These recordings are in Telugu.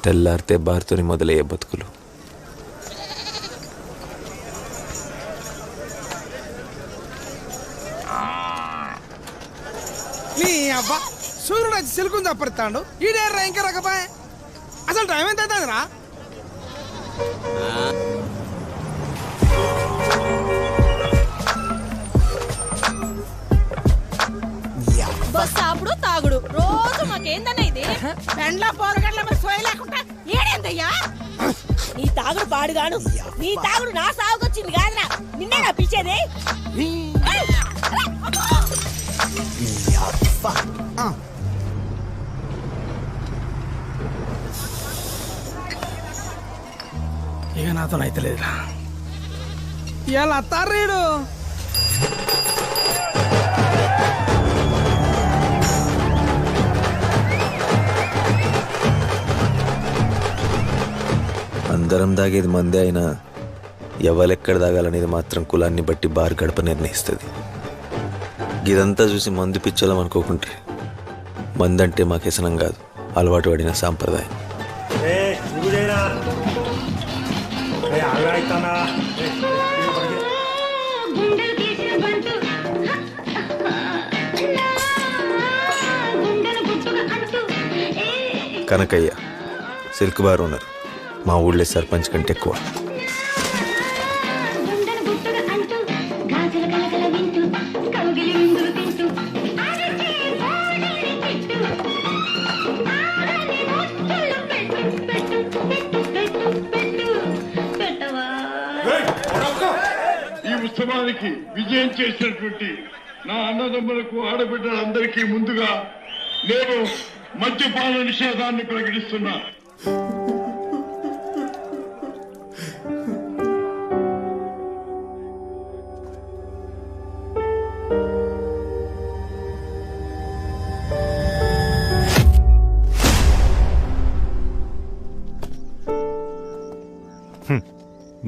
తెల్లారితే బార్తోని మొదలయ్యే బతుకులు. నీ అబ్బా సూర్యుడు వచ్చి సిలుకుని తప్పడతాడు. ఈడేర్రా ఇంకా రకపాయ. అసలు టైం ఎంత అవుతుందిరా? సాపుడు తాగుడు రోజు మాకేందన్నా ఇది పెండ్ల పోరగడ్ల మరి సోయ లేకుండా ఏడేందయ్యా నీ తాగుడు పాడుగాను. నీ తాగుడు నా సాగుకొచ్చింది కాదురా, నిన్నే నా పిచ్చేది. ఇక నాతో అయితే లేదురా. ఇలా అత్తారీడు అందరం దాగేది మందే అయినా ఎవరెక్కడ దాగాలనేది మాత్రం కులాన్ని బట్టి బార్ గడప నిర్ణయిస్తుంది. ఇదంతా చూసి మందు పిచ్చోళం అనుకోకుంటే మందంటే మాకు వ్యసనం కాదు, అలవాటు పడిన సాంప్రదాయం. కనకయ్య సిల్క్ బార్ ఓనర్, మా ఊళ్ళో సర్పంచ్ కంటే ఎక్కువ. ఈ ఉత్సవానికి విజయం చేసినటువంటి నా అన్నదమ్ములకు ఆడబిడ్డలందరికీ ముందుగా నేను మద్యపాన నిషేధాన్ని ప్రకటిస్తున్నా.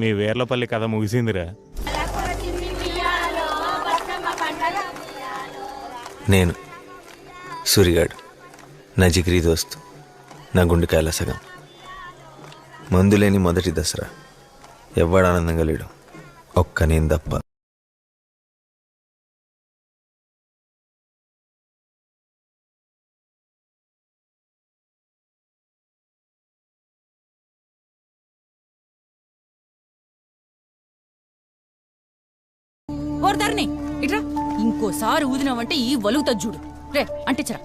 మీ వేర్లపల్లి కథ ముగిసిందిరా. నేను సూరిగాడు, నా జిగిరి దోస్తు, నా గుండెకాయల సగం. మందులేని మొదటి దసరా, ఎవ్వడు ఆనందంగా లేడు, ఒక్క నేను తప్ప. ఓర్దారిని ఇట్రా, ఇంకోసారి ఊదినావంటే ఈ వలుగుతా చూడు. రే అంటించరా.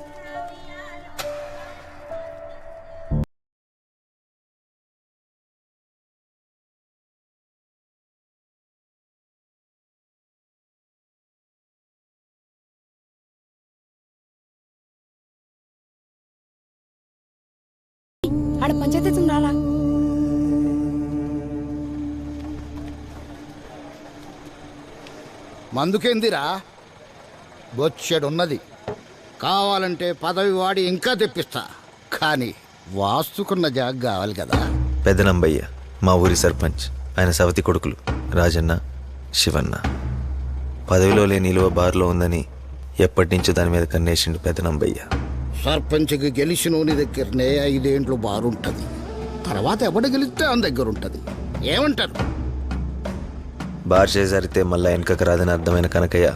ఆడ పంచాయతీ రాలా? మందుకేందిరా, బొచ్చెడున్నది. కావాలంటే పదవి వాడి ఇంకా తెప్పిస్తా, కానీ వాస్తుకున్న జాగ కావాలి కదా. పెదనంబయ్య మా ఊరి సర్పంచ్, ఆయన సవతి కొడుకులు రాజన్న, శివన్న. పదవిలో లేని నిలువ బార్లో ఉందని ఎప్పటి నుంచో దాని మీద కన్నేసిండు పెదనంబయ్య. సర్పంచ్కి గెలిచినోని దగ్గరనే 5 ఏండ్లు బారుంటది, తర్వాత ఎవడు గెలిస్తే ఆయన దగ్గర ఉంటది. ఏమంటారు? బార్ చేజారితే మళ్ళా వెనకకు రాదని అర్థమైన కనకయ్య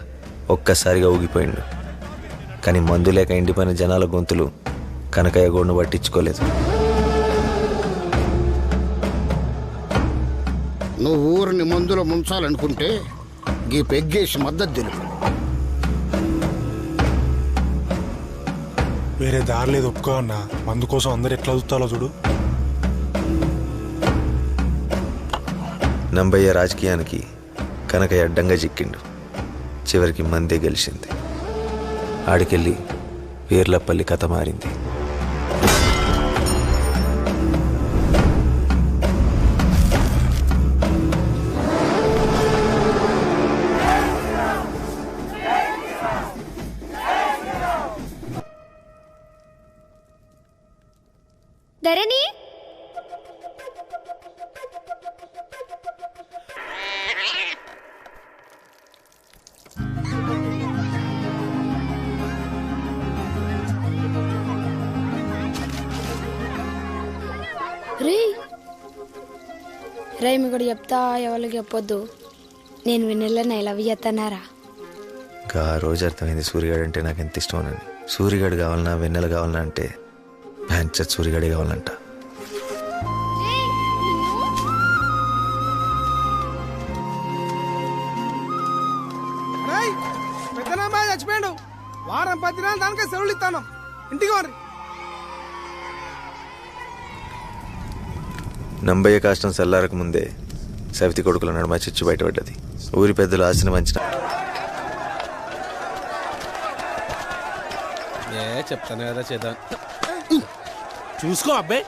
ఒక్కసారిగా ఊగిపోయిండు. కానీ మందు లేక ఎండిపోయిన జనాల గొంతులు కనకయ్య గోడును పట్టించుకోలేదు. నువ్వు ఊరిని మందులో ముంచాలనుకుంటే గీ పెగ్గేసి మద్దతు తెలుపు. వేరే దారి లేదు, ఒప్పుకో అన్న. మందు కోసం అందరు ఎట్లా చూస్తాలో చూడు. నంబయ్య రాజకీయానికి కనకయ్య అడ్డంగా చిక్కిండు. చివరికి మందే గెలిచింది. ఆడికెళ్ళి వీర్లపల్లి కథ మారింది. ధరణి, రే రే మీ కూడా చెప్తా ఎవరికి చెప్పొద్దు నేను వెన్నెలని లవ్ చేస్తున్నారా ఇంకా ఆ రోజు అర్థమైంది సూర్యగాడు అంటే నాకు ఎంత ఇష్టమోనని. సూర్యగాడు కావాలన్నా వెన్నెల కావాలన్నా అంటే ప్యాంచర్ సూర్యగాడే కావాలంట. రేయ్ పెద్దనామాయ చచ్చిపోయాడు. వారం 10 దినాలు దానికే సెలవులు ఇస్తాను. ఇంటికి వారి నంబయ్య కాష్టం చల్లారక ముందే సవితి కొడుకుల నడుమ చిచ్చు బయటపడ్డది. ఊరి పెద్దలు ఆశను వంచిన చెప్తాను కదా చేద్దాం. చూసుకో అబ్బాయి.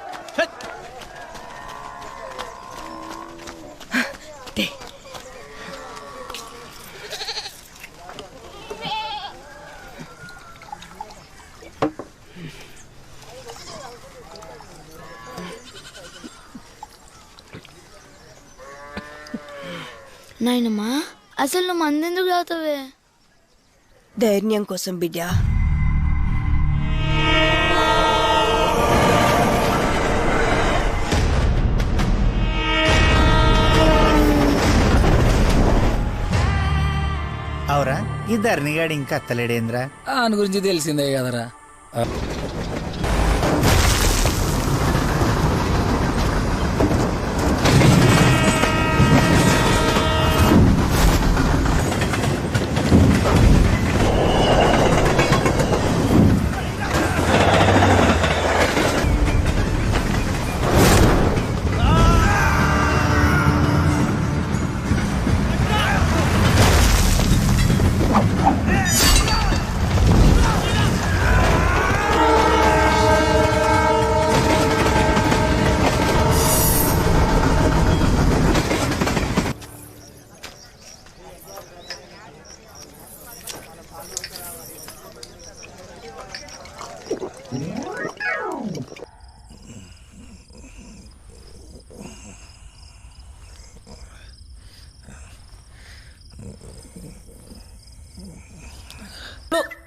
నాయనమ్మా అసలు నువ్వు మందెందుకు తాగుతావే ధైర్యం కోసం బిడ్డ. అవురా ఈ ధరణిగాడు ఇంకా అత్తలేడేంద్రా? ఆయన గురించి తెలిసిందే కదరా.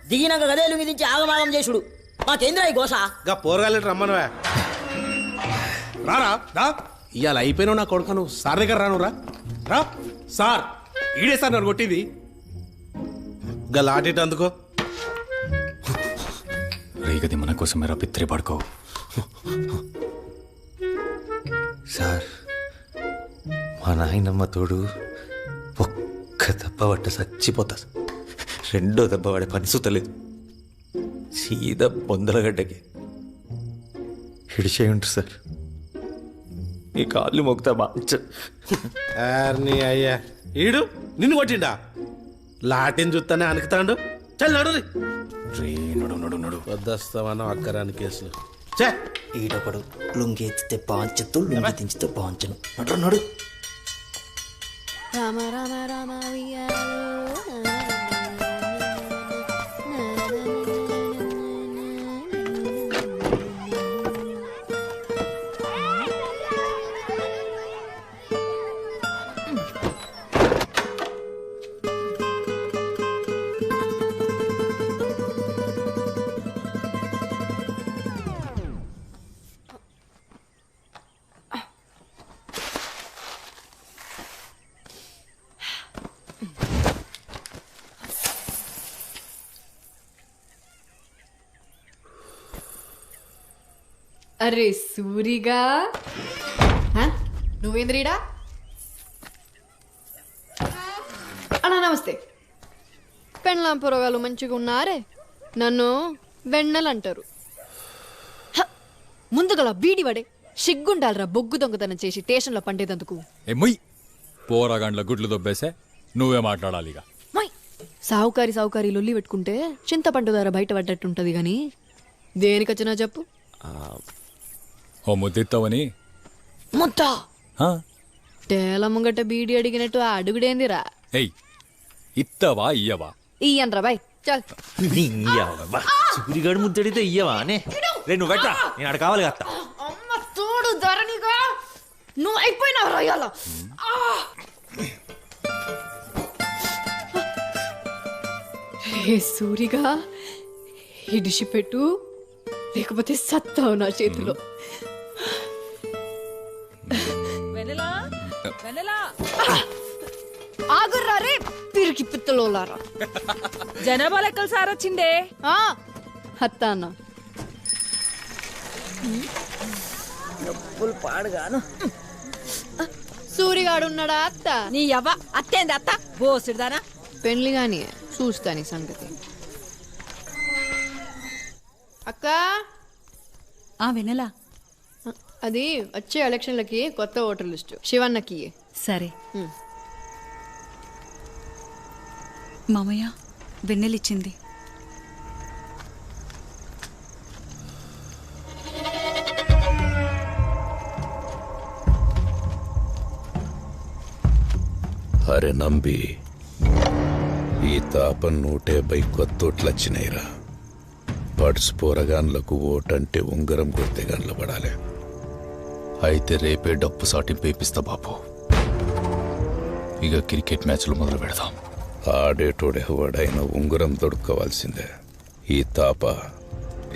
దిగినాక గదేలు మిదించి ఆగమాగం చేసుడు మాకేంద్రా ఈ గోస. గా పోరగాలి రమ్మనువా. రారా రా. ఇవాళ అయిపోయినావు నా కొడుకు. నువ్వు సార్ దగ్గర రాను రా. రా సార్ ఈడే సార్ నన్ను కొట్టింది. గా లాటేట అందుకో. రేగది మన కోసం మెరా పిత్రే పడుకో. సార్ మా నాయనమ్మ తోడు ఒక్క దెబ్బ పట్ట చచ్చిపోతా. రెండో దెబ్బ వాడే పని సుతలేదు. సీదా బొందలగడ్డకి హిడిచే ఉంటారు సార్. నీ కాళ్ళు మొక్కుతా బాచ. అయ్యా ఈడు నిన్ను కొట్టిండా? లాటిని చూస్తానే అనుకుతాడు. చల్ నడు రే నడు నడు నడు. వద్దస్తామన్నా అక్కరాని కేసులు. ఈడొకడు లుంగి ఎత్తితే పాంచతు లుంగి దించితే పాంచను. నడు నడు. రామ రామ రామ అరే సూరిగా నువ్వేంద్రీడా? అన్నా నమస్తే. పెండ్లాం పొరగాలు మంచిగా ఉన్నారే. నన్ను వెన్నెలు అంటారు. ముందుగల బీడివడే సిగ్గుండాలరా బొగ్గు దొంగతనం చేసి స్టేషన్లో పండేదందుకు. పోరాగాండ్ల గుడ్లు దొబ్బేసే నువ్వే మాట్లాడాలిగా. సావుకారి లొల్లి పెట్టుకుంటే చింతపండు ధర బయట పడ్డట్టుంటది గాని దేనికొచ్చినా చెప్పు. ఓ ముద్దిస్తావని ముద్ద తేల ముంగట బీడి అడిగినట్టు ఆ అడుగుడేందిరా? ఏయ్ ఇత్తవా ఇయ్యవా? ఇయ్యన్రా బాయ్ చల్. సూరిగాడు ముద్దడితే ఇయ్యవా అనే రే నువ్వు పెట్టా. నేను అక్కడ కావాలి కదా. అమ్మ తోడు ధరణిగా నువ్వు అయిపోయినావు రాయాల. సూరిగా ఇడిసిపెట్టు లేకపోతే సత్తావు నా చేతిలో. ఆగుర్రా రే పిరికి పిత్తలోలారా. జనాభా లెక్కలు సార్ వచ్చిందే. అత్త అన్న డబ్బులు పాడుగాను. సూరిగాడు ఉన్నాడా అత్త? నీ అవ్వ అత్తేంది అత్త బోసుడుదానా. పెళ్లి గాని చూస్తాని సంగతి. అక్క వెనలా అది వచ్చే ఎలక్షన్లకి కొత్త ఓటర్ లిస్టు శివన్నకి. సరే. మామయ్య వెన్నెలిచ్చింది. అరే నంబి, ఈ తాప 150 కొత్తోట్లొచ్చినాయిరా. పడ్స్ పోరగాన్లకు ఓటంటే ఉంగరం కొడితే గన్లు పడాలి. అయితే రేపే డప్పు సాటింపు వేపిస్తా బాబు. ఇక క్రికెట్ మ్యాచ్లు మొదలు పెడదాం. ఆడేటోడెవడైనా ఉంగరం దొడుకోవాల్సిందే. ఈ తాప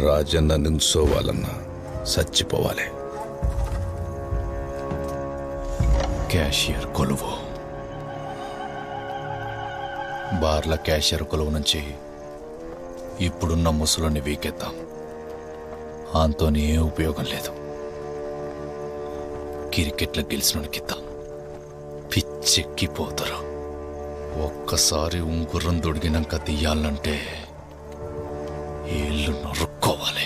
రాజన్న నించోవాలన్నా చచ్చిపోవాలి. క్యాషియర్ కొలువు. బార్ల క్యాషియర్ కొలువు నుంచి ఇప్పుడున్న ముసులని వీకెత్తాం. ఆంతోనే ఏ ఉపయోగం లేదు. క్రికెట్లో గెలిచినోనికిద్దాం. పిచ్చెక్కిపోతారు. ఒక్కసారి ఉంగుర్రం దొడిగినాక తీయాలంటే ఏళ్ళు నరుక్కోవాలి.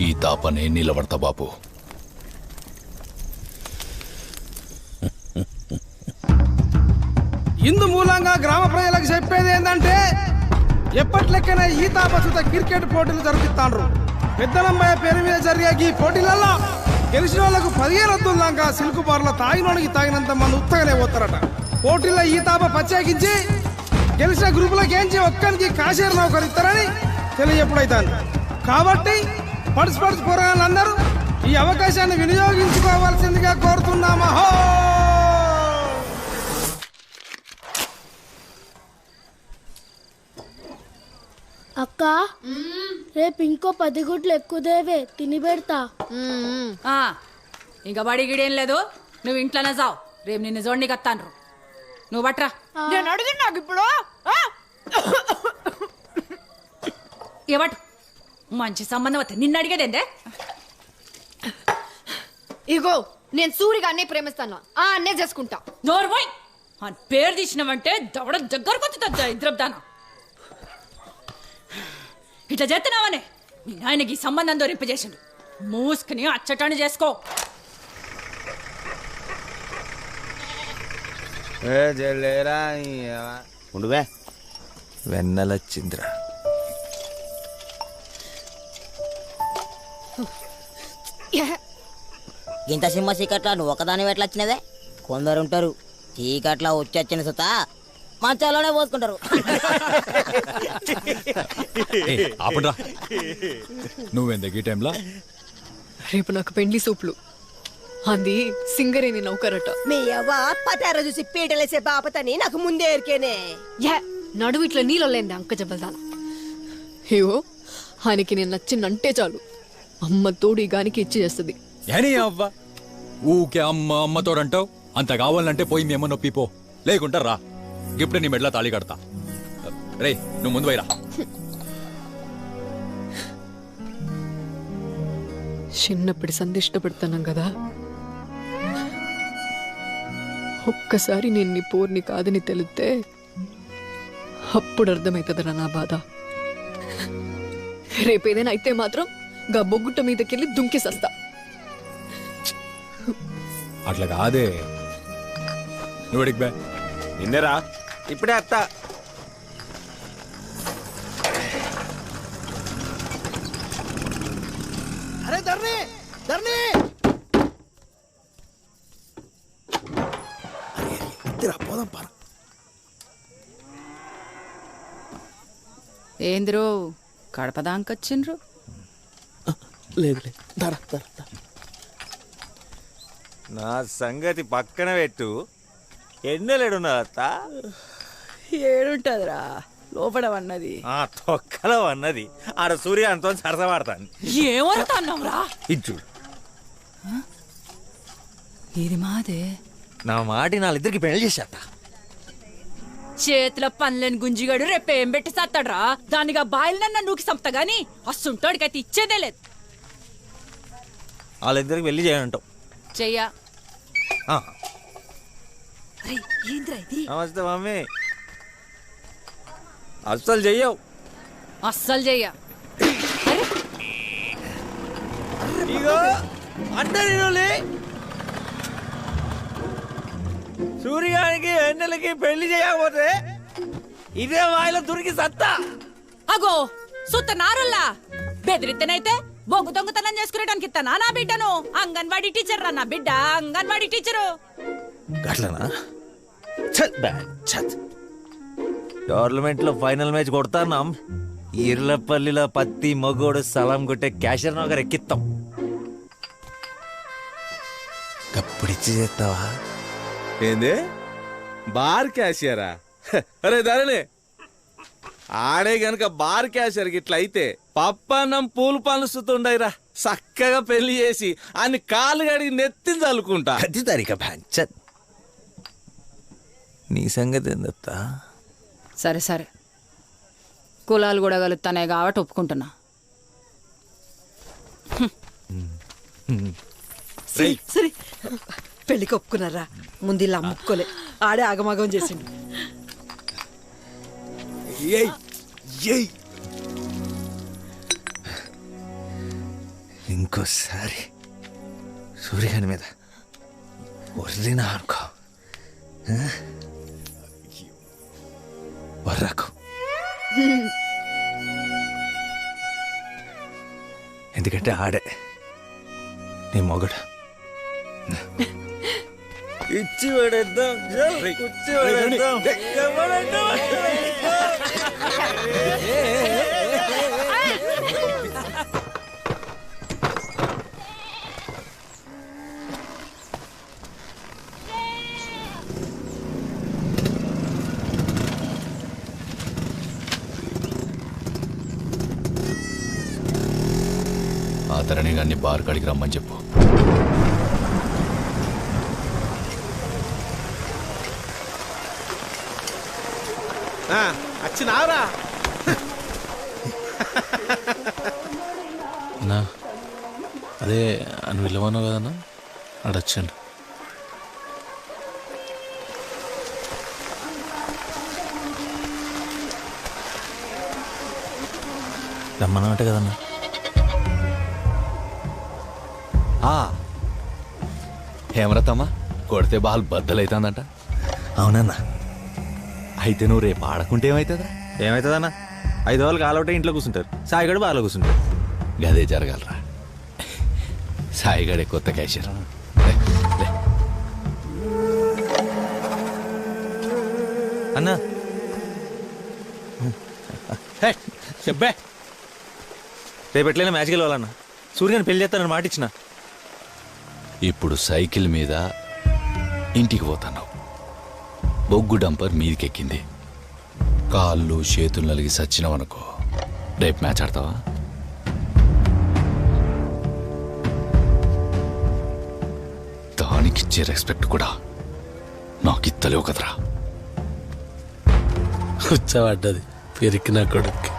ఈ తాపనే నిలబడతా బాబు. ఇందు మూలంగా గ్రామ ప్రజలకు చెప్పేది ఏంటంటే, ఎప్పట్లెక్కనే ఈ తాపసుత క్రికెట్ పోటీలు జరుగుతాండ్రు. పెద్దనమ్మయ్య పేరు మీద జరిగే ఈ పోటీలలో గెలిచిన వాళ్ళకు 15 వద్దుల దాకా సిల్కు బార్లో తాగినోడికి తాగినంత మంది ఉత్తగానే పోతారట. పోటీల్లో ఈ తాప ప్రత్యేకించి గెలిచిన గ్రూపులకు ఏంచి ఒక్కరికి కాశీర్ నౌకరు ఇస్తారని తెలియజెప్పుడైతాను. కాబట్టి పడుసు పోరాళ్ళందరూ ఈ అవకాశాన్ని వినియోగించుకోవాల్సిందిగా కోరుతున్నామా. అక్క రేపు ఇంకో 10 గుడ్లు ఎక్కువదేవే తిని పెడతా. ఇంకా బడి గిడేం లేదు. నువ్వు ఇంట్లోనే చావు. రేపు నిన్ను జోడికి వస్తాను. నువ్వు బట్రా. నేను అడిగి నాకు ఇప్పుడు ఏవట్ మంచి సంబంధం వస్తే నిన్ను అడిగేదేందే. ఇగో నేను సూరిగానే ప్రేమిస్తాను. అన్నే చేసుకుంటా. నోర్మోయ్ అని పేరు తీసినావంటే దవడ దగ్గరకు వచ్చుతా ఇద్దరుదానా. ఇట్లా చేస్తున్నావనే మీ నాయనకి సంబంధం దొరింపజేసిండు. మూసుకుని అచ్చటాన్ని చేసుకో. ఉండువే, వెన్నెలొచ్చిందిరా. ఇంత సింహ చీకట్లా నువ్వు ఒకదాని ఎట్లా వచ్చినదే? కొందరు ఉంటారు చీకట్లా వచ్చి సుత మంచాలోనే పోసుకుంటారు. ఆపండ్రా. నువ్వెందుకు ఈ టైంలో? రేపు నాకు పెండ్లి సూపులు. అది సింగరేని నౌకరట. మీ అవ్వ పతార చూసి పీటలేసే బాపతని నాకు ముందే ఎరికేనే. నడువు ఇట్లా నీళ్ళలేంది అంక జబ్బల్దాన. అయ్యో ఆయనకి నేను నచ్చిందంటే చాలు, అమ్మ తోడు ఈ గానికి ఇచ్చి చేస్తుంది. అవ్వ ఊకే అమ్మ అమ్మతోడంటావు. అంత కావాలంటే పోయి మీ అమ్మ నొప్పిపో, లేకుంటా రా. ఇప్పుడే నీ మెడలో తాళి కడతా. రే నువ్వు ముందు పోయిరా. చిన్నప్పటి సంధి ఇష్టపడుతున్నాం కదా, ఒక్కసారి నేను నీ పోర్ని కాదని తెలిస్తే అప్పుడు అర్థమవుతుందిరా నా బాధ. రేపేదైనా అయితే మాత్రం గా బొగ్గుట్ట మీదకెళ్ళి దుంకేసస్తా. అట్లా కాదే. నువ్వు బే నిన్నరా ఇప్పుడే అత్త. అరే ధర్ని ధర్ని పోదాం పార. ఏంద్రో కడపదాంకొచ్చిండ్రు? లేదు ధర నా సంగతి పక్కన పెట్టు. ఎన్నెలేడున్నా అత్త? ఏడుంటదిరా, లోపడవన్నది తొక్కలో అన్నది ఆడ సూర్యకాంతం సరసమాడతాను. ఏమవుతాన్నావురా? ఇది చూడు, ఇది మాదే. నా మాట వాళ్ళిద్దరికి పెళ్లి చేసేట. చేతిలో పనులేని గుంజిగాడు రేపేం పెట్టి సత్తాడ్రా? దానిగా బాయిలనన్నా నూకి సంపుతా గాని అస్సుంటోడికైతే ఇచ్చేదే లేదు. వాళ్ళిద్దరికి పెళ్లి చేయంటావు. చెయ్యా. ఏంద్రా ఇది? నమస్తే మమ్మీ. అస్సలు చెయ్యవు. అస్సలు చెయ్యా. ఇగో అంటే సూర్యానికి వెన్నెలకి పెళ్లి చేయకపోతే ఇదే వాయిలో దురికి సత్తా. అగో సుత్త నారుల్లా బెదిరితేనైతే బొగ్గు దొంగతనం చేసుకునేటానికి ఇస్తానా నా బిడ్డను? అంగన్వాడీ టీచర్ రా నా బిడ్డ, అంగన్వాడీ టీచరు. గట్లనా? టోర్నమెంట్ లో ఫైనల్ మ్యాచ్ కొడతాన్నాం. ఇర్లపల్లిలో పత్తి మగోడు సలాం కొట్టే క్యాషర్ నగర్ ఎక్కిస్తాం. కప్పుడిచ్చి చేస్తావా? ఏంది బార్ క్యాషియరా? అరే ధరణి, ఆడే గనక బార్ క్యాషియర్ గిట్ల అయితే పప్పన్నం పూలు పనుస్తుండయిరా. చక్కగా పెళ్లి చేసి అన్ని కాలు గడిగి నెత్తి చల్లుకుంటా. అది తరిక బ్యాంచత్. నీ సంగతి ఏందత్తా? సరే సరే, కులాలు కూడా కలుగుతానే కాబట్టి ఒప్పుకుంటున్నా. సరే పెళ్లికి ఒప్పుకున్నారా? ముందు ఇలా అమ్ముకోలే, ఆడే ఆగమాగం చేసిండు. ఇంకోసారి సూర్యగాని మీద వర్రినా అనుకో, వర్రకు. ఎందుకంటే ఆడే నీ మొగడు. ఇచ్చి పడేద్దాం, ఇచ్చి పడేద్దాం. ఆ తరణి గారిని బార్ కాడికి రమ్మని చెప్పు. వచ్చినావురా? అదే నువ్వు వెళ్ళమన్నావు కదన్నా, అడొచ్చండి. రమ్మన్నమాట కదన్నా. హేమరతమ్మ కొడితే బాల్ బద్దలైతుందంట. అవునన్నా. అయితే నువ్వు రేపు ఆడకుంటే ఏమవుతుందా? ఏమవుతుందన్నా? 5 రోజులు ఆలౌటే ఇంట్లో కూర్చుంటారు, సాయిగడు బాగా కూర్చుంటారు. గదే జరగలరా. సాయిగడే కొత్త క్యాషియర్. అన్నా చెప్పే, రేపు ఎట్లయినా మ్యాచ్కి వెళ్ళాలన్నా. సూర్యని పెళ్లి చేస్తానని మాట ఇచ్చిన. ఇప్పుడు సైకిల్ మీద ఇంటికి పోతాను. బొగ్గు డంపర్ మీదికెక్కింది. కాళ్ళు చేతులు నలిగి సచ్చినావనుకో, రేపు మ్యాచ్ ఆడతావా? దానికిచ్చే రెస్పెక్ట్ కూడా నాకు ఇత్తలేవు కదరా. కూర్చోబడ్డది పెరికిన కొడుక్కి.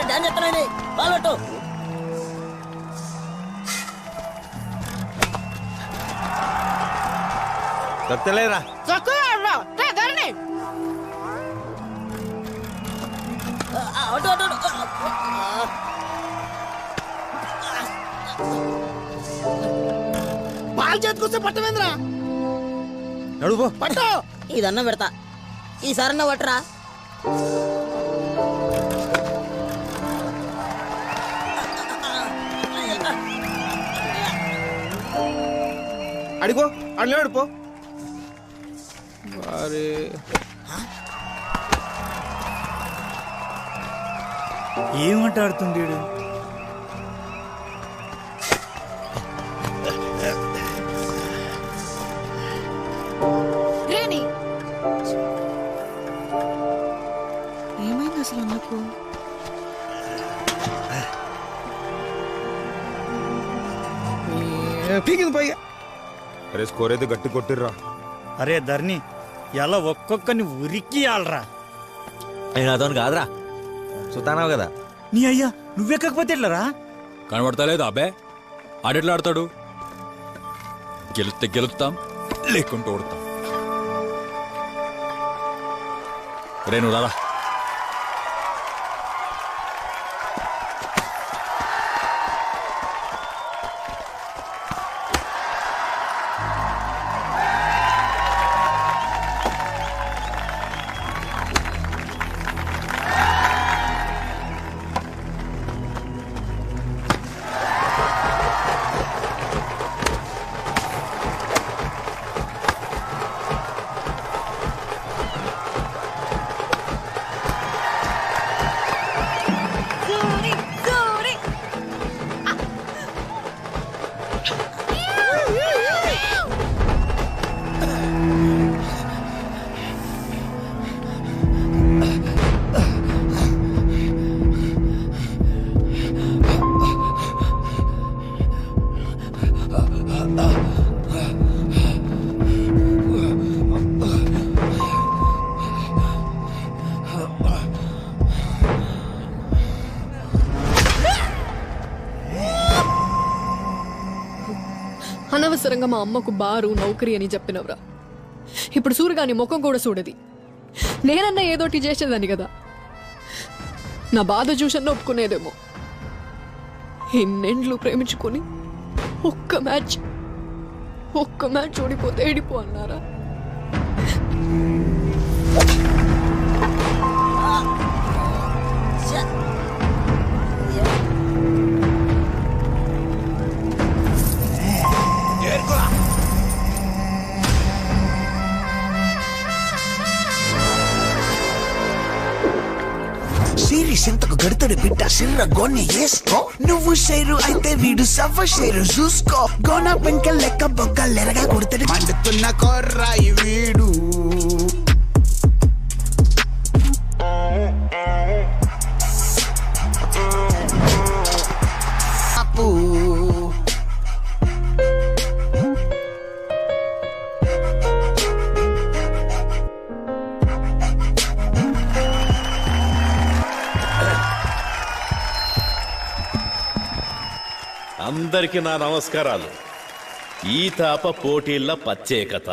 డాన్స్ చెప్తానండి, బాలొట్టు. దొక్కలేరా? బాల్ చేతికొస్తే పట్టమేంద్రా? నడుపో పట్టు. ఇదన్నా పెడతా, ఈసారన్నా పట్టరా. అడిగో అడిలేడు పో. అరే ఏమంటాడుతుండే ఏమైంది అసలు అన్నకు? పీకింది పైగా. అరే స్కోర్ అయితే గట్టి కొట్టిర్రా. అరే ధర్ని ఎలా ఒక్కొక్కరిని ఉరికి ఆలరా. నాతో కాదురా, సుతానావు కదా. నీ అయ్యా నువ్వెక్కకపోతే ఎట్లరా? కనబడతలేదు అబ్బే, ఆడెట్లా ఆడతాడు? గెలిస్తే గెలుస్తాం, లేకుంటూ ఓడతాం. రేణు రారా. అనవసరంగా మా అమ్మకు బారు నౌకరీ అని చెప్పినవరా. ఇప్పుడు సూర్యగాని ముఖం కూడా చూడది. నేనన్నా ఏదోటి చేసేదాన్ని కదా. నా బాధ చూసన్నా ఒప్పుకునేదేమో. ఎన్నెండ్లు ప్రేమించుకొని ఒక్క మ్యాచ్ ఓడిపోతే ఏడిపో అన్నారా? సిరి సెంతకు గడుతుడు బిడ్డ సిర్ర గోని వేసుకో. నువ్వు షేరు అయితే వీడు సవ్వ షేరు చూసుకో. గోన పెంక లెక్క బొక్కలెరగా కొడుతాడు మండుతున్న కొర్రాయి వీడు. అందరికి నా నమస్కారాలు. ఈ తాప పోటీల ప్రత్యేకత,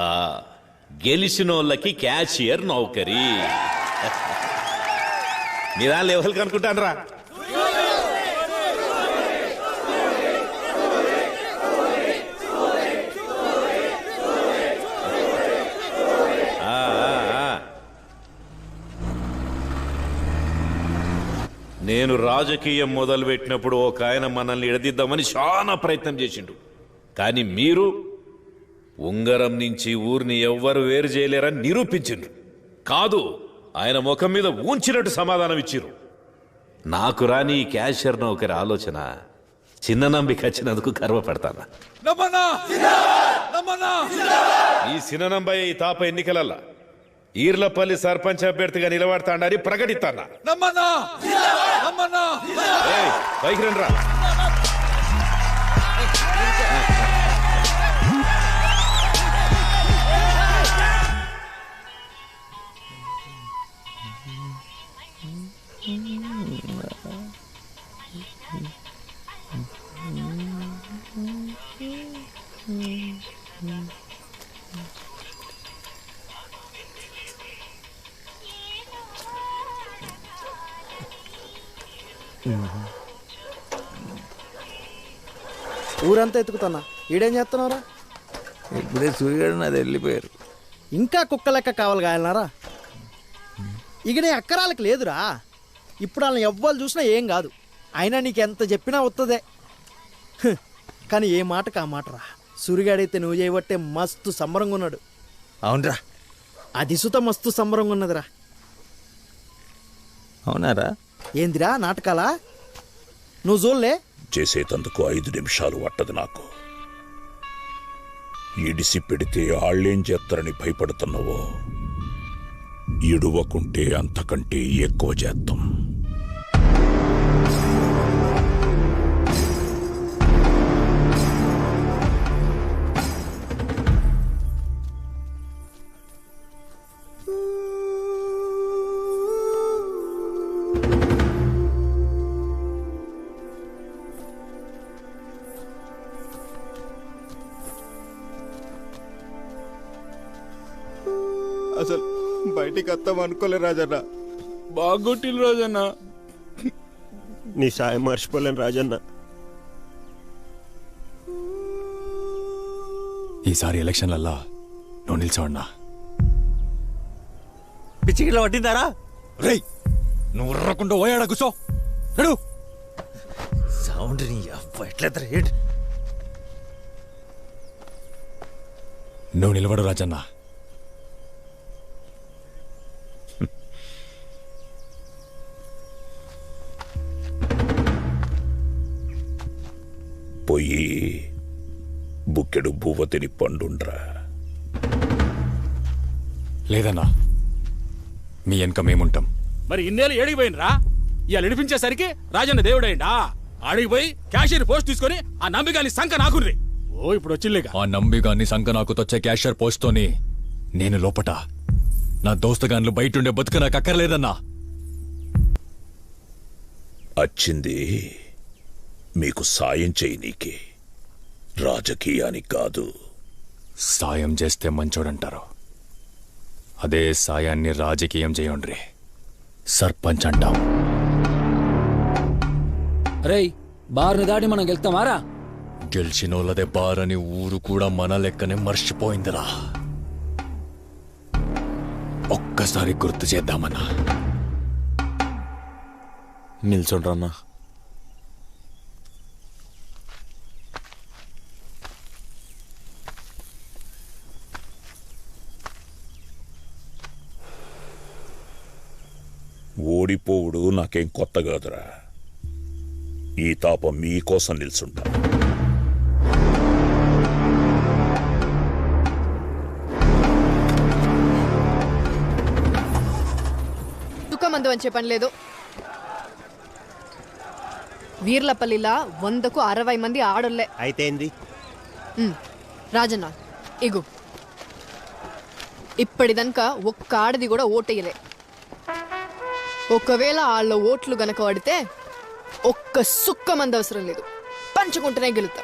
గెలిచినోళ్ళకి క్యాషియర్ నౌకరీ. మీరా లెవెల్ కనుకుంటానరా? నేను రాజకీయం మొదలుపెట్టినప్పుడు ఒక ఆయన మనల్ని ఎడదిద్దామని చాలా ప్రయత్నం చేసిండు. కానీ మీరు ఉంగరం నుంచి ఊరిని ఎవ్వరు వేరు చేయలేరని నిరూపించిండ్రు. కాదు, ఆయన ముఖం మీద ఊంచినట్టు సమాధానం ఇచ్చిర్రు. నాకు రాని ఈ క్యాషియర్ నౌకరి ఆలోచన చిన్న నంబికి వచ్చినందుకు గర్వపడతాను. ఈ చిన్ననంబయ్య ఈ తాప ఎన్నికలల్లా ఈర్లపల్లి సర్పంచ్ అభ్యర్థిగా నిలబడతాడని ప్రకటిస్తానా. పైకి రండిరా. ఊరంతా ఎత్తుకుతున్నా, ఈడేం చేస్తున్నారా? ఇప్పుడే సూర్యుడు నాది వెళ్ళిపోయారు. ఇంకా కుక్క లెక్క కావాలి కాయలనారా? ఇక నీ అక్కరాలకు లేదురా. ఇప్పుడు వాళ్ళని ఎవ్వరు చూసినా ఏం కాదు. అయినా నీకు ఎంత చెప్పినా వస్తుందే. కానీ ఏ మాటకు ఆ మాట రా. సురిగాడైతే నువ్వు చేయబట్టే మస్తు సంబరంగా ఉన్నాడు. అవునరా? అది సుత మస్తు సంబరంగా ఉన్నదిరా. అవునారా? ఏందిరా నాటకాలా? నువ్వు చూడలే? చేసేటందుకు 5 నిమిషాలు పట్టదు నాకు. ఇడిసి పెడితే ఆళ్ళేం చేస్తారని భయపడుతున్నావో, ఇడువకుంటే అంతకంటే ఎక్కువ చేస్తాం. అసలు బయటికి వస్తాం అనుకోలే రాజన్న. బాగొట్టిల్లు రాజన్న. నీ సాయం మర్చిపోలేను రాజన్న. ఈసారి ఎలక్షన్లల్లా నువ్వు నిల్చోన్నా. పిచ్చిగిట్లా పట్టిందారా? రేయ్, నువ్వు ఉర్రకుండా పోయాడా కూర్చో. నడు. సౌండ్ ఎట్లా రేట్. నువ్వు నిలబడు రాజన్న. పోయి బుక్కెడు బువ్వ తిని పండుండ్రా. లేదన్నా, మీ వెనక మేముంటాం. మరి ఇన్నేళ్ళు ఏడికి పోయినరా? ఇవాళ నడిపించేసరికి రాజన్న దేవుడైండా? ఆడికి పోయి క్యాషియర్ పోస్ట్ తీసుకొని ఆ నంబిగాని సంక నాకుర్రి. ఓ ఇప్పుడు వచ్చిల్లేగా. ఆ నంబిగాన్ని సంక నాకు తొచ్చే క్యాషియర్ పోస్ట్తోని నేను లోపట, నా దోస్తగాన్లు బయటుండే బతుకు నాకు అక్కర్లేదన్నా. వచ్చింది మీకు సాయం చేయనీకి, రాజకీయానికి కాదు. సాయం చేస్తే మంచోడంటారు, అదే సాయాన్ని రాజకీయం చేయండ్రి. సర్పంచ్ అంటాం. రేయ్, బార్ని దాటి మనం గెలుస్తామారా? గెలిచినోళ్ళదే బారని ఊరు కూడా మన లెక్కనే మర్చిపోయిందిరా. ఒక్కసారి గుర్తు చేద్దామన్నా. నిల్చోండ్రన్నా. ఓడిపోవుడు నాకేం కొత్త కాదురా. ఈ తాపం మీకోసం నిల్చుంటా. దుఃఖమందు అని చెప్పని లేదు. వీర్లపల్లిలా 100కు 60 మంది ఆడోళ్లే. అయితే ఏంది రాజన్న ఇగు, ఇప్పటిదనక ఒక్క ఆడది కూడా ఓటేయలే. ఒకవేళ వాళ్ళ ఓట్లు గనక పడితే ఒక్క సుక్క మంది అవసరం లేదు, పంచుకుంటూనే గెలుతా.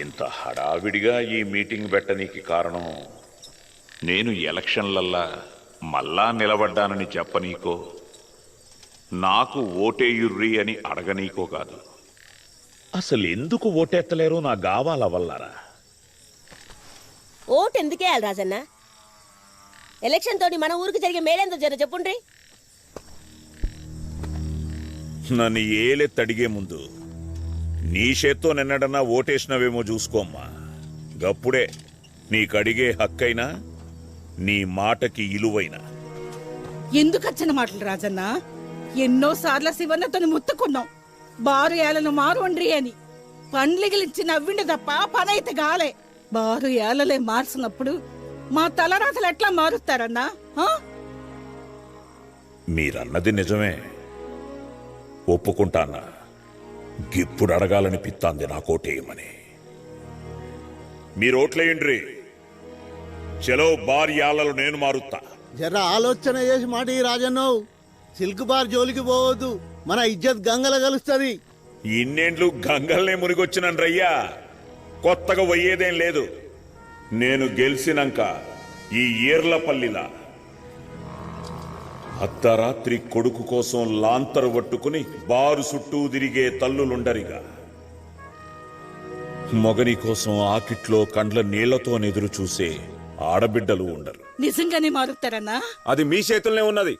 ఇంత హడావిడిగా ఈ మీటింగ్ పెట్టనీకి కారణం నేను ఎలక్షన్లల్లా మళ్ళా నిలబడ్డానని చెప్పనీకో, నాకు ఓటేయుర్రి అని అడగనీకో కాదు. అసలు ఎందుకు ఓటెత్తలేరో నా గావాల వల్లరా. ఓటు ఎందుకేయాలి రాజన్న? ఎలక్షన్ తోటి మన ఊరికి జరిగే మేలేందో జర చెప్పుండ్రి. నన్ను ఏలెత్తడిగే ముందు నీ చేత్తో నిన్నడన్నా ఓటేసినవేమో చూసుకోమ్మా. గప్పుడే నీకడిగే హక్కైనా నీ మాటకి ఇలువైనా. ఎందుకచ్చిన మాటలు రాజన్న? ఎన్నోసార్లు శివన్నతో ముత్తుకున్నాం, బారు ఏలను మారు అండ్రి అని. పండ్లిగిలించి నవ్విండి తప్ప పనైతే గాలే. బారు ఏలలే మార్చినప్పుడు మా తలరాతలు ఎట్లా మారుస్తారన్నా? మీరన్నది నిజమే, ఒప్పుకుంటానా. గిప్పుడు అడగాలనిపిస్తాంది నాకోటేయమని. మీరోట్లేయండ్రి. చలో బార్ యాలలో నేను మారుతా. జర ఆలోచన చేసి మాట ఈ రాజన్న. సిల్క్ బార్ జోలికి పోవద్దు, మన ఇజ్జత్ గంగల కలుస్తుంది. ఇన్నేండ్లు గంగల్నే మునిగొచ్చినయ్యా, కొత్తగా పోయేదేం లేదు. నేను గెలిచినాక ఈ ఏర్లపల్లిలా అర్ధరాత్రి కొడుకు కోసం లాంతరు పట్టుకుని బారు చుట్టూ తిరిగే తల్లులుండరిగా, మొగని కోసం ఆకిట్లో కండ్ల నీళ్లతో ఎదురు చూసే ఆడబిడ్డలు ఉండరు. నిజంగానే మారుతారన్నా? అది మీ చేతుల్నే ఉన్నది.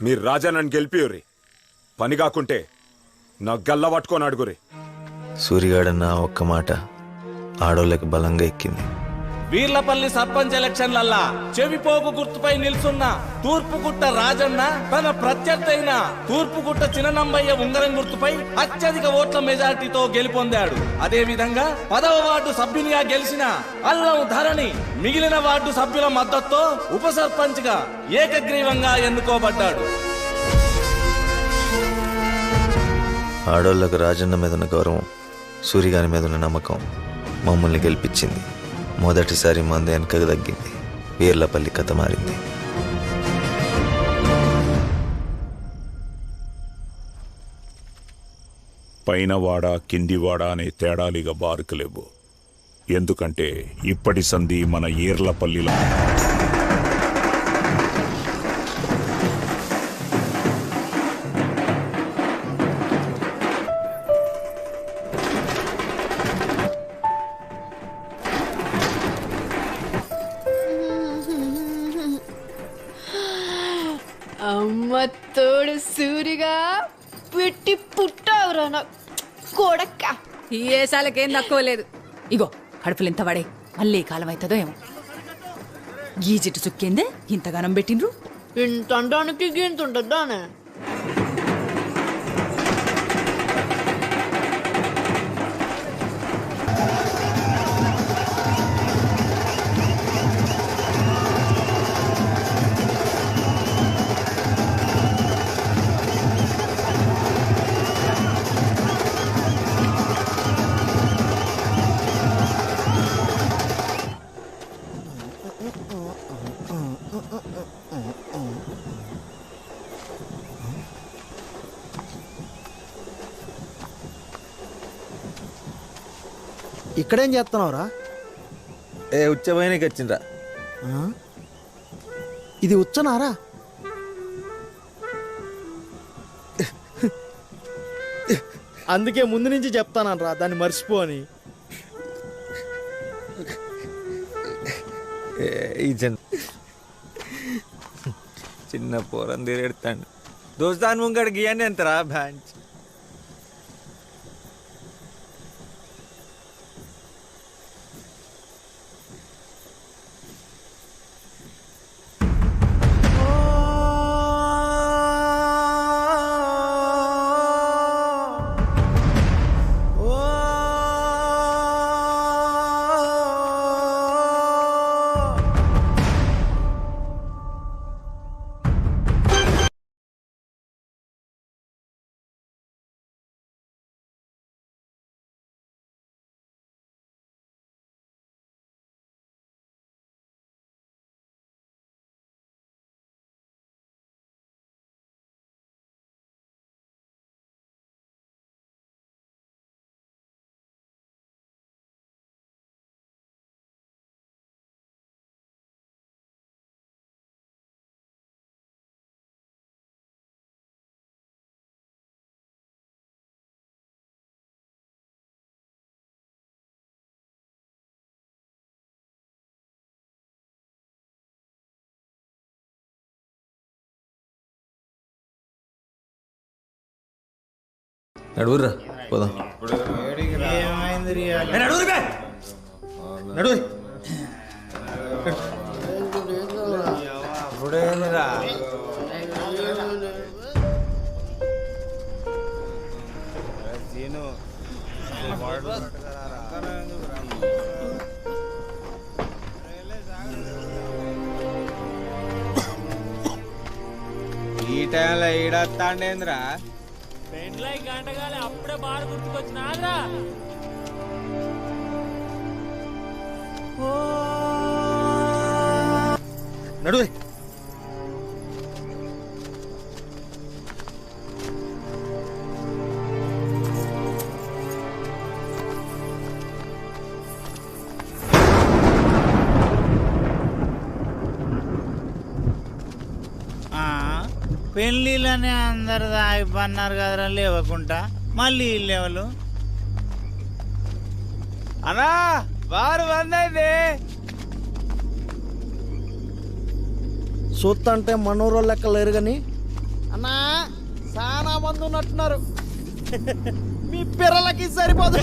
మీరు రాజానని గెలిపియుర్రి. పని కాకుంటే నా గల్ల పట్టుకొని అడుగురి. సూరిగాడన్న ఒక్క మాట ఆడోళ్ళకి బలంగా ఎక్కింది. వీర్లపల్లి సర్పంచ్ ఎలక్షన్లల్లా చెవిపోగు గుర్తుపై నిల్చున్న తూర్పుగుట్ట రాజన్న తన ప్రత్యర్థి అయిన తూర్పుగుట్ట చిన్ననంబయ్య ఉంగరం గుర్తుపై అత్యధిక ఓట్ల మెజార్టీతో గెలుపొందాడు. అదే విధంగా 10వ వార్డు సభ్యునిగా గెలిచిన అల్లం ధరణి మిగిలిన వార్డు సభ్యుల మద్దతుతో ఉప సర్పంచ్ గా ఏకగ్రీవంగా ఎన్నుకోబడ్డాడు. ఆడోళ్ళకు రాజన్న మీద ఉన్న గౌరవం, సూరిగాని మీద ఉన్న నమ్మకం మమ్మల్ని గెలిపించింది. మొదటిసారి మంది వెనకకు తగ్గింది. వీర్లపల్లి కథ మారింది. పైనవాడ కిందివాడ అనే తేడాలిగా బారుకు లేవు. ఎందుకంటే ఇప్పటి సంధి మన ఈర్లపల్లిలో. అమ్మ తోడు సూరిగా పెట్టి పుట్టావురా నా కొడక్క. ఈ ఏసాలకేం తక్కువ లేదు. ఇగో కడుపులు ఎంత పడే మళ్ళీ కాలం అవుతుందో ఏమో. ఈ జిట్టు చుక్కేందే ఇంతగానం పెట్టిండ్రు. ఇంత అంటానికి గింత ఉంటుందానే. ఇక్కడేం చేస్తున్నావురా? ఉచ్చపోయినకి వచ్చిండ్రా. ఇది ఉచ్చనారా? అందుకే ముందు నుంచి చెప్తానరా దాన్ని మర్చిపో అని. చిన్న పోరం తీరెడతాడు. దోస్తాను ముంగడు గీయని ఎంతరా బ్యాంచ్. నడువుర్రా పోదాం. నడు. ఈ టైంలో ఈడొస్తాండేంద్రా? పెండ్లై గంటగాలి అప్పుడే బాగా గుర్తుకొచ్చినారా? నడు. పెళ్ళిళ్ళనే అందరు దాగిపోన్నారు కదరా లేవకుండా. మళ్ళీ లేవలు అన్నా వారు వందైంది. చూస్తంటే మనూరోళ్ళు లెక్క లేరు కానీ అన్నా చాలా మంది ఉన్నట్టున్నారు. మీ పిల్లలకి సరిపోదు.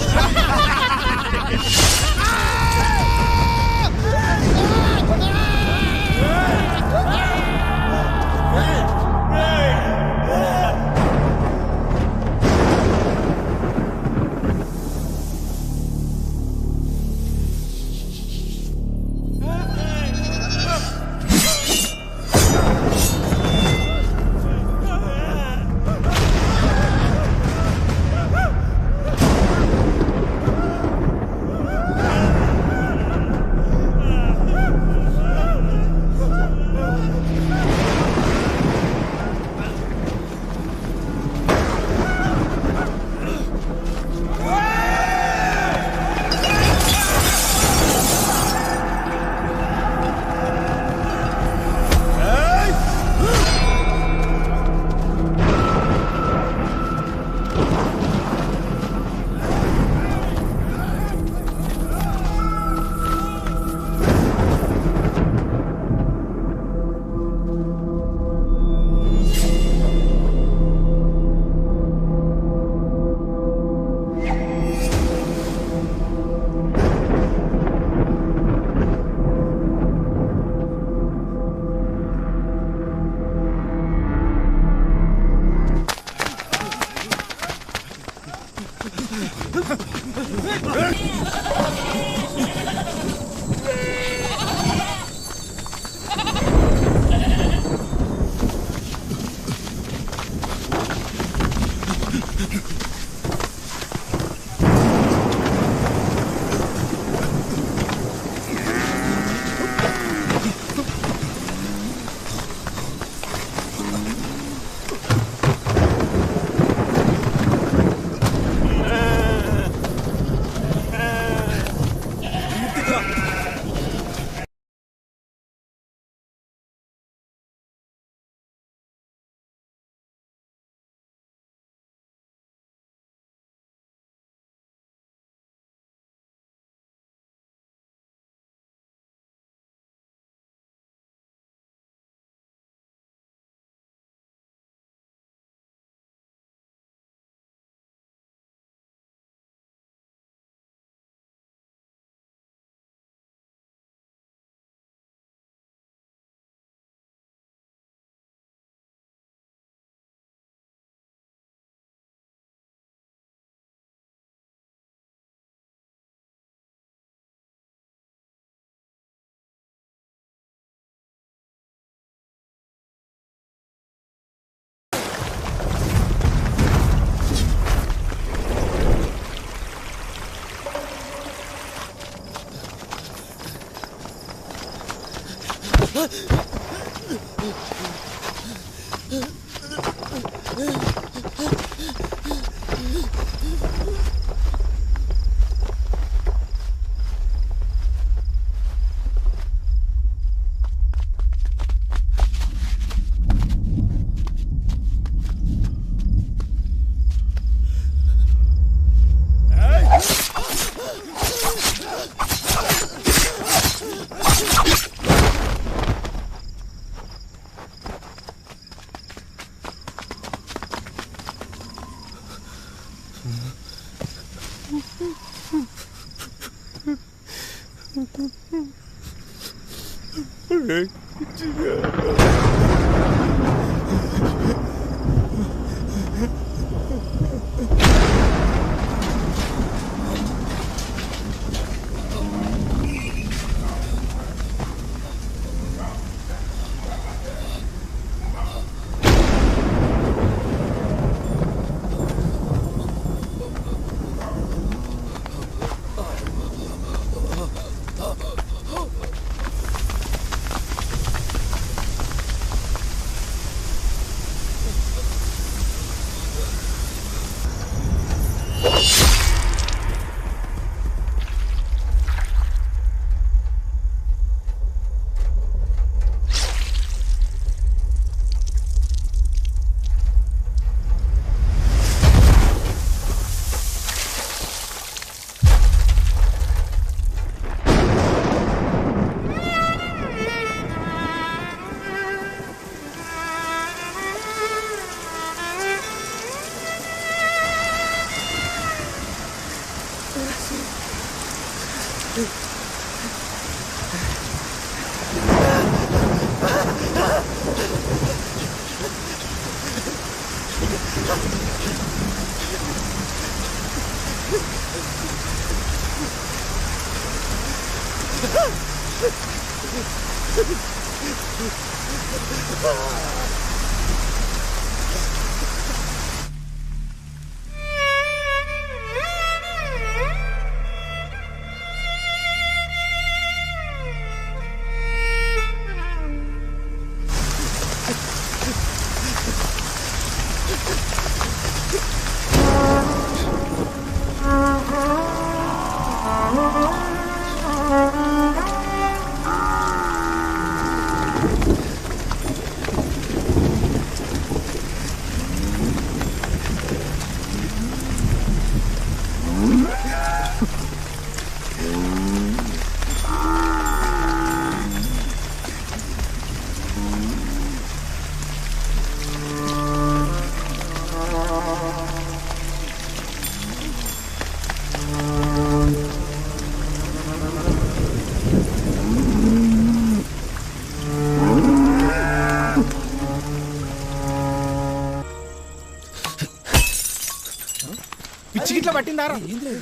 పిచ్చిగిట్లా పట్టిందారా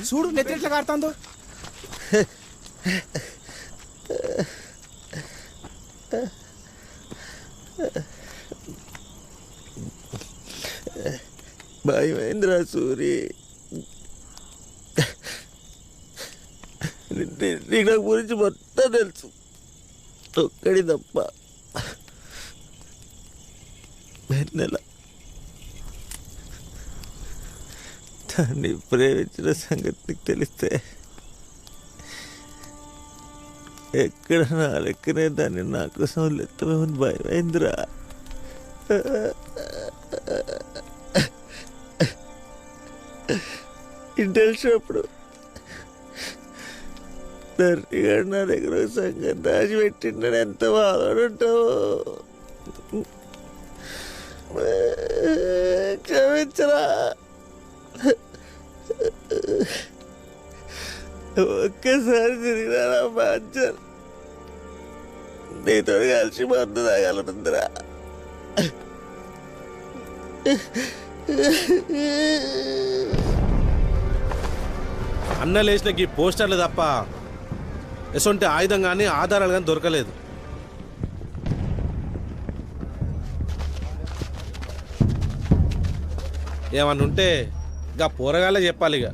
చూడు నెత్తి ఎట్లా కారుతాందో. భయమేంద్రా సూరి, నీకు నా గురించి మొత్తం తెలుసు. ఒక్కడి తప్ప నెల దాన్ని ప్రేమించిన సంగతి నీకు తెలిస్తే ఎక్కడ నా లెక్కనే దాన్ని నా కోసం లెత్తమేమని భయమేంద్రా. తెలిసినప్పుడు ధర్నిగాడు నా దగ్గర సంగతి దాచిపెట్టిండని ఎంత బాధపడుంటావు. క్షమించరా. ఒక్కసారి తిరిగినా బాధ్యత నీతో కలిసి మందు తాగలనుందిరా. అన్న లేచిన ఈ పోస్టర్లు తప్ప ఎసొంటి ఆయుధం కానీ ఆధారాలు కానీ దొరకలేదు. ఏమన్నా ఉంటే ఇక పోరగాలే చెప్పాలి. ఇక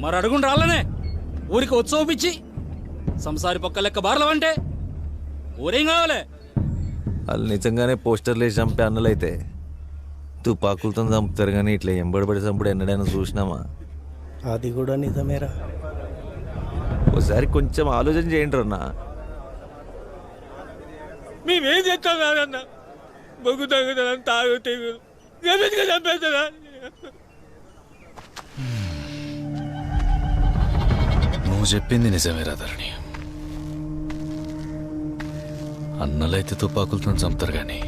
మరి అడుగుండి రాళ్ళనే ఊరికి ఉత్సవపిచ్చి సంసారి పక్క లెక్క బార్లవంటే ఊరేం కావాలి. వాళ్ళు నిజంగానే పోస్టర్లు వేసి చంపే అన్నలైతే తుపాకులతో చంపుతారు, కానీ ఇట్లా ఎంబడిపడి చంపుడు ఎన్నడైనా చూసినామా? అది కూడా నిజమేరా. ఒకసారి కొంచెం ఆలోచన చేయండి అన్న. మేమేం చేస్తాం కాదన్న, బొగ్గు తగ్గుతుందని తాగు తెగులు చంపేస్తుందా? నువ్వు చెప్పింది నిజమేరా ధరణి. అన్నలైతే తుపాకులతో చంపుతారు, కానీ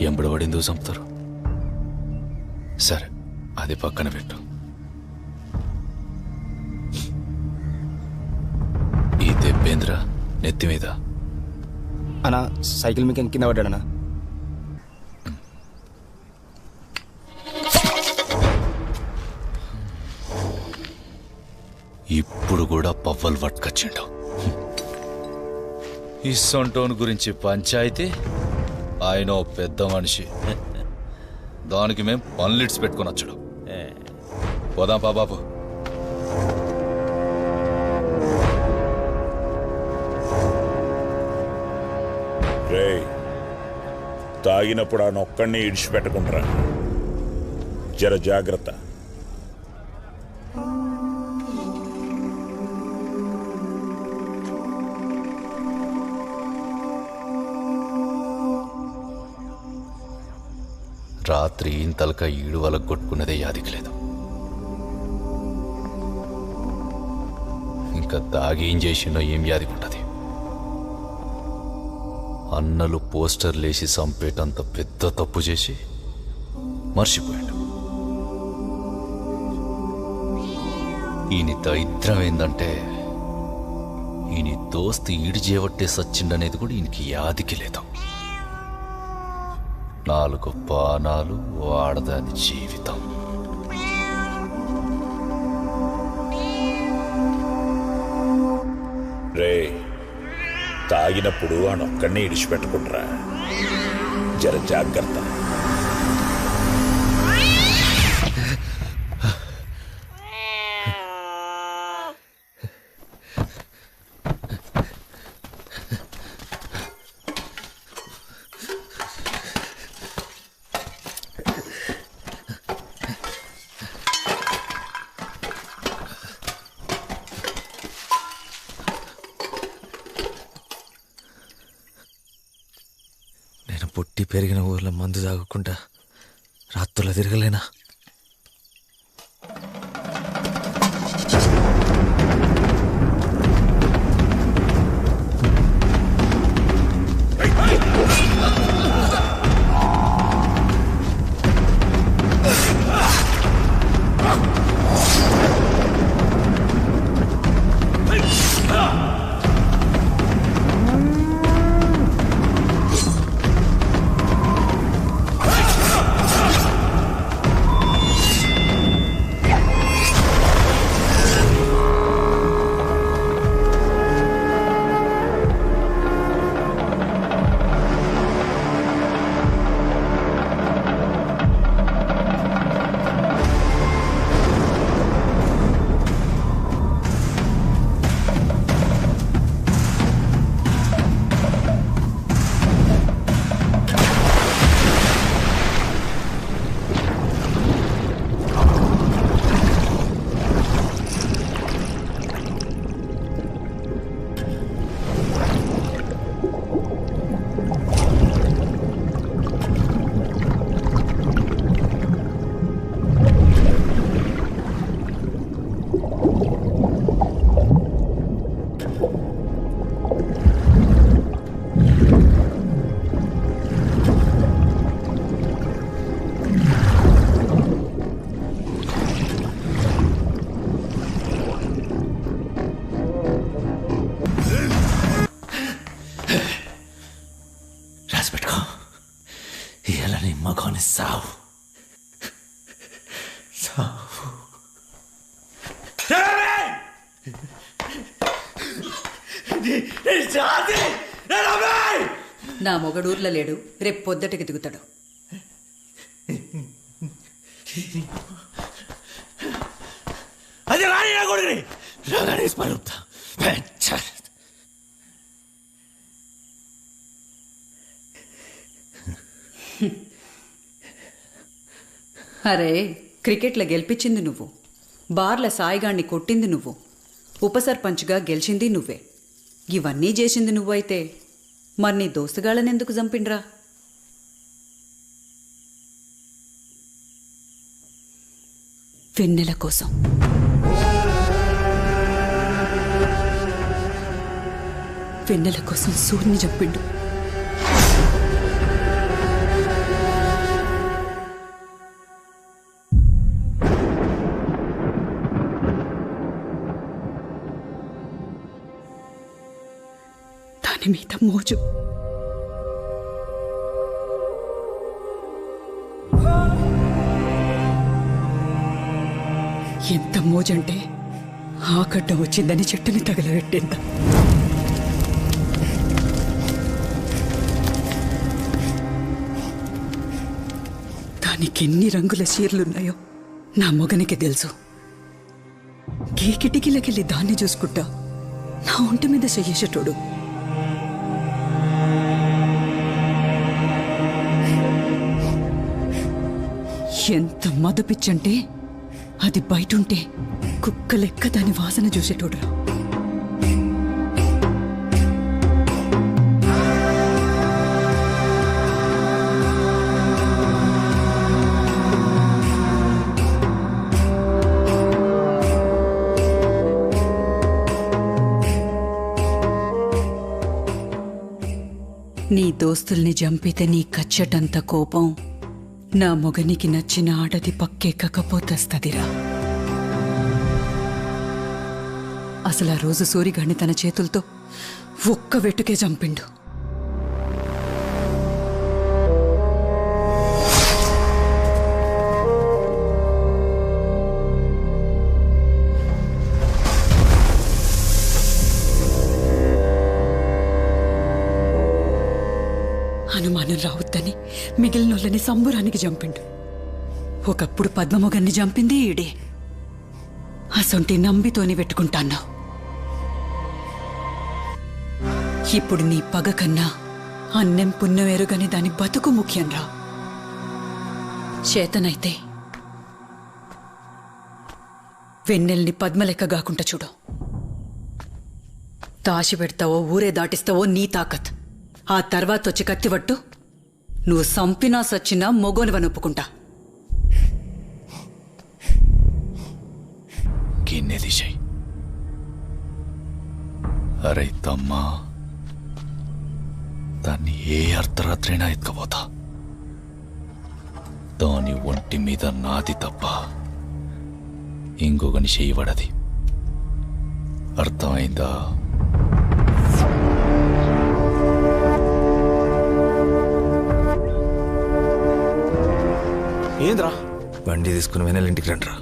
ఎంబడబడిందో చంపుతారు. సరే, అది పక్కన పెట్టు. ఈ దెబ్బేంద్ర నెత్తి మీద అన్నా సైకిల్ మీకు కింద పడ్డాడనా? ఇప్పుడు కూడా పవ్వలు పట్టుకొచ్చిండు. ఈ సొంటోన్ గురించి పంచాయితీ, ఆయన ఓ పెద్ద మనిషి, దానికి మేం పన్లిట్స్ పెట్టుకుని వచ్చాడు. పోదాం పా బాబు. రేయ్, తాగినప్పుడు ఆ నొక్కడిని ఇడిచిపెట్టకుండా జర జాగ్రత్త. రాత్రి ఇంతలక ఈడు వలకు కొట్టుకున్నదే యాదికి లేదు. ఇంకా దాగి ఏం చేసిండో ఏం యాదికుంటది. అన్నలు పోస్టర్లేసి చంపేటంత పెద్ద తప్పు చేసి మర్చిపోయాడు. ఈయన దరిద్రం ఏందంటే ఈయన దోస్తు ఈడు చేయబట్టే సచ్చిండనేది కూడా ఈయనకి యాదికి లేదు. 4 పానాలు వాడదాని జీవితం. తాగినప్పుడు ఆడొక్కడినే ఇడిచిపెట్టుకుంటారా, జర జాగ్రత్త. పుట్టి పెరిగిన ఊర్లో మందు తాగకుండా రాత్రులు తిరగలేనా? సావు నా మొగడూర్లో లేడు, రేపు పొద్దుటకి దిగుతాడు. అది రాని నా కొడుకుని రాగానే పలుపుతా. అరే, క్రికెట్లో గెలిపించింది నువ్వు, బార్ల సాయిగాణ్ణి కొట్టింది నువ్వు, ఉప సర్పంచ్గా గెలిచింది నువ్వే. ఇవన్నీ చేసింది నువ్వైతే మరి నీ దోస్తుగాళ్ళని ఎందుకు చంపిండ్రా? వెన్నెల కోసం. వెన్నెల కోసం సూర్యుని చంపిండు. దాని మీద మోజు. ఎంత మోజంటే ఆకడ్డ వచ్చిందని చెట్టుని తగలబెట్టేంత. దానికి ఎన్ని రంగుల చీరలున్నాయో నా మొగనికి తెలుసు. గీ కిటికీలకెళ్ళి దాన్ని చూసుకుంటా నా ఒంటి మీద చెయ్యేసేటోడు. ఎంత మదపిచ్చంటే అది బయటుంటే కుక్క లెక్క దాని వాసన చూసేటోడురా. నీ దోస్తుల్ని చంపితే నీ కచ్చటంత కోపం నా మొగనికి నచ్చిన ఆడది పక్కెక్కకపోతస్తదిరా. అసలు ఆ రోజు సూరిగాడిని తన చేతులతో ఒక్క వెట్టుకే చంపిండు. అనుమానం రావద్దని మిగిలినోళ్ళని సంబురానికి చంపిండు. ఒకప్పుడు పద్మమొగన్ని చంపింది ఈడే. అసొంటి నంబితోని పెట్టుకుంటాన్నావు. ఇప్పుడు నీ పగ కన్నా అన్నం పుణ్యం ఎరుగని దాని బతుకు ముఖ్యంరా. చేతనైతే వెన్నెల్ని పద్మలెక్క కాకుండా చూడు. దాచి పెడతావో ఊరే దాటిస్తావో నీ తాకత్. ఆ తర్వాత వచ్చి కత్తివట్టు. నువ్వు సంపినా సచ్చినా మొగోనివని ఒప్పుకుంటా. గిన్నె దిశాయి. అరే తమ్మా, దాన్ని ఏ అర్ధరాత్రైనా ఎత్తుకపోతా. దాని ఒంటి మీద నాది తప్ప ఇంకొకని చేయబడది. అర్థమైందా? ఏంద్రా? బండి తీసుకుని వెనల్ ఇంటికి రండిరా.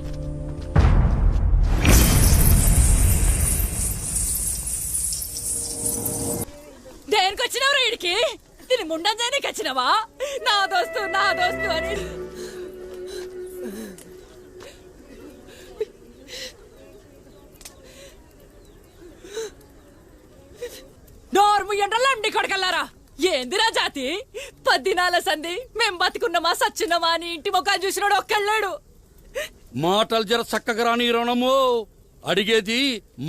దేనికి వచ్చినావు వీడికి? దీని ముండం దేనికి వచ్చినావా? నా దోస్తు అని. నోర్ము ఎండలండి కొడకల్లారా. ఏందిరా జాతి? 10 దినాల సంధి మేం బతుకున్నామా సచ్చిన్నామా అని ఇంటి ముఖాలు చూసినాడు ఒక్కళ్ళాడు. మాటలు జర చక్కగా రాని రణము. అడిగేది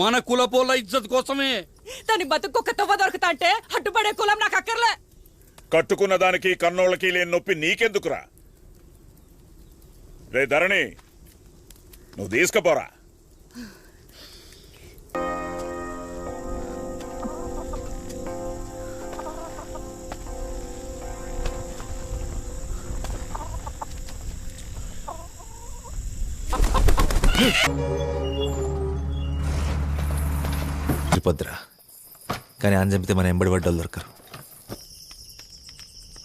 మన కులపోళ్ళ ఇజ్జత్ కోసమే. దాని బతుకు తవ్వ దొరుకుతా అంటే అడ్డుపడే కులం నాకు అక్కర్లే. కట్టుకున్న దానికి కన్నోళ్ళకి లేని నొప్పి నీకెందుకురా? రే ధరణి, నువ్వు తీసుకుపోరా. తిరుపద్రా, కానీ ఆయన చంపితే మన ఎంబడి పడ్డలు దొరకరు.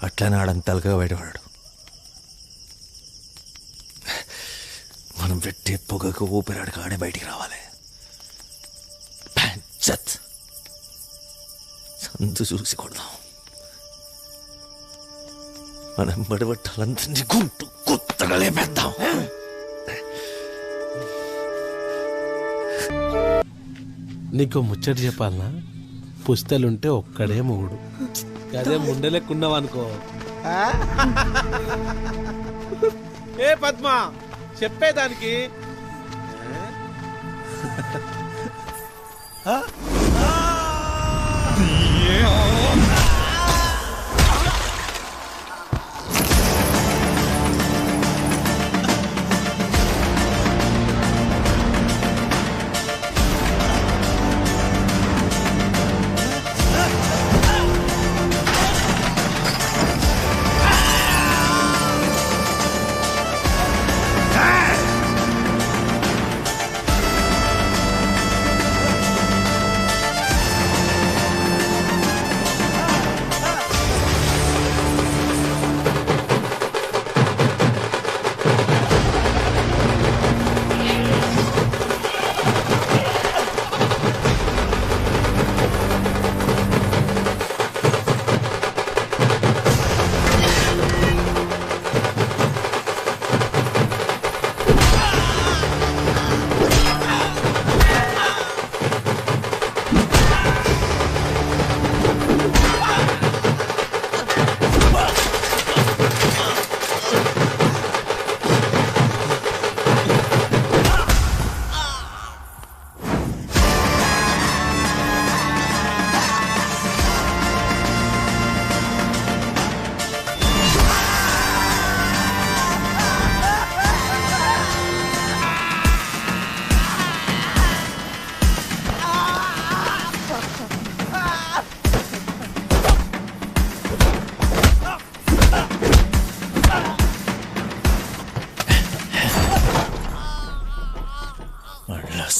అట్లానే ఆడంతలుగా బయటపడాడు. మనం పెట్టే పొగకు ఊపిరాడు కాడే బయటికి రావాలి. సందు చూసి కొడదాం. మనం బడబట్టాలందరినీ గుంటు కొత్తగా లేపేద్దాం. నీకు ముచ్చట చెప్పాలనా? పుస్తలుంటే ఒక్కడే మొగుడు. అదే ముండలేకున్నావనుకో. ఏ పద్మ, చెప్పేదానికి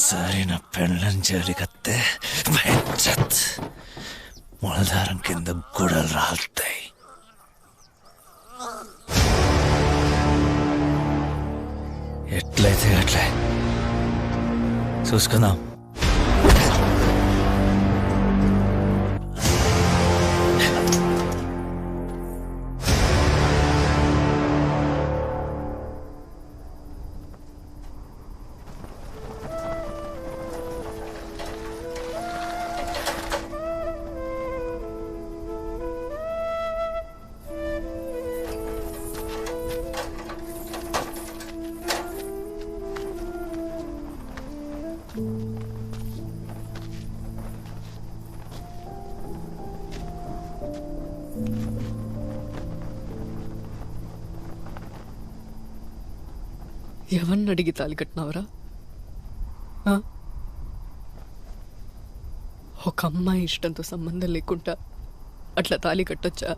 సరైన పెళ్ళం జరిగితే మొలదారం కింద గుడలు రాలుతాయి. ఎట్లయితే అట్లే చూసుకుందాం. ఎవరిని అడిగి తాలి కట్టినావరా? ఒక అమ్మాయి ఇష్టంతో సంబంధం లేకుండా అట్లా తాలి కట్టొచ్చా?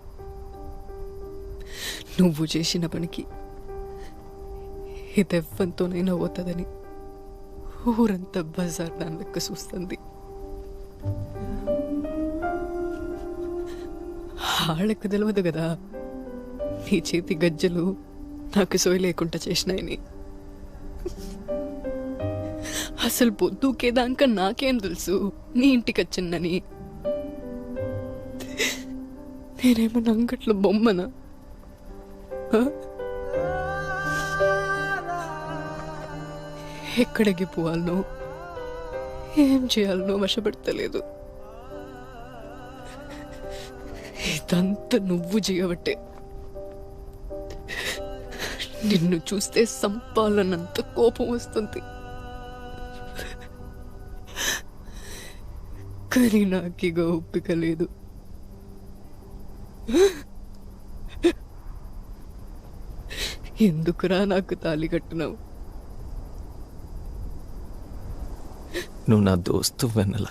నువ్వు చేసిన పనికి ఇదెవ్వంతోనైనా పోతుందని ఊరంతా బజార్ దాని లెక్క చూస్తుంది. ఆళ్ళకు తెలియదు కదా నీ చేతి గజ్జలు నాకు సోయి లేకుండా చేసినాయని. అసలు పొద్దుకేదాకా నాకేం తెలుసు నీ ఇంటికి వచ్చిందని? నేనేమన్నా అంగట్లో బొమ్మనా? ఎక్కడికి పోవాలనో ఏం చేయాలనో వశపడతలేదు. ఇదంతా నువ్వు చేయబట్టే. నిన్ను చూస్తే సంపాలనంత కోపం వస్తుంది, కానీ నాకిగ ఒప్పిక లేదు. ఎందుకురా నాకు తాళి కట్టినావు? నువ్వు నా దోస్తు వెన్నెల.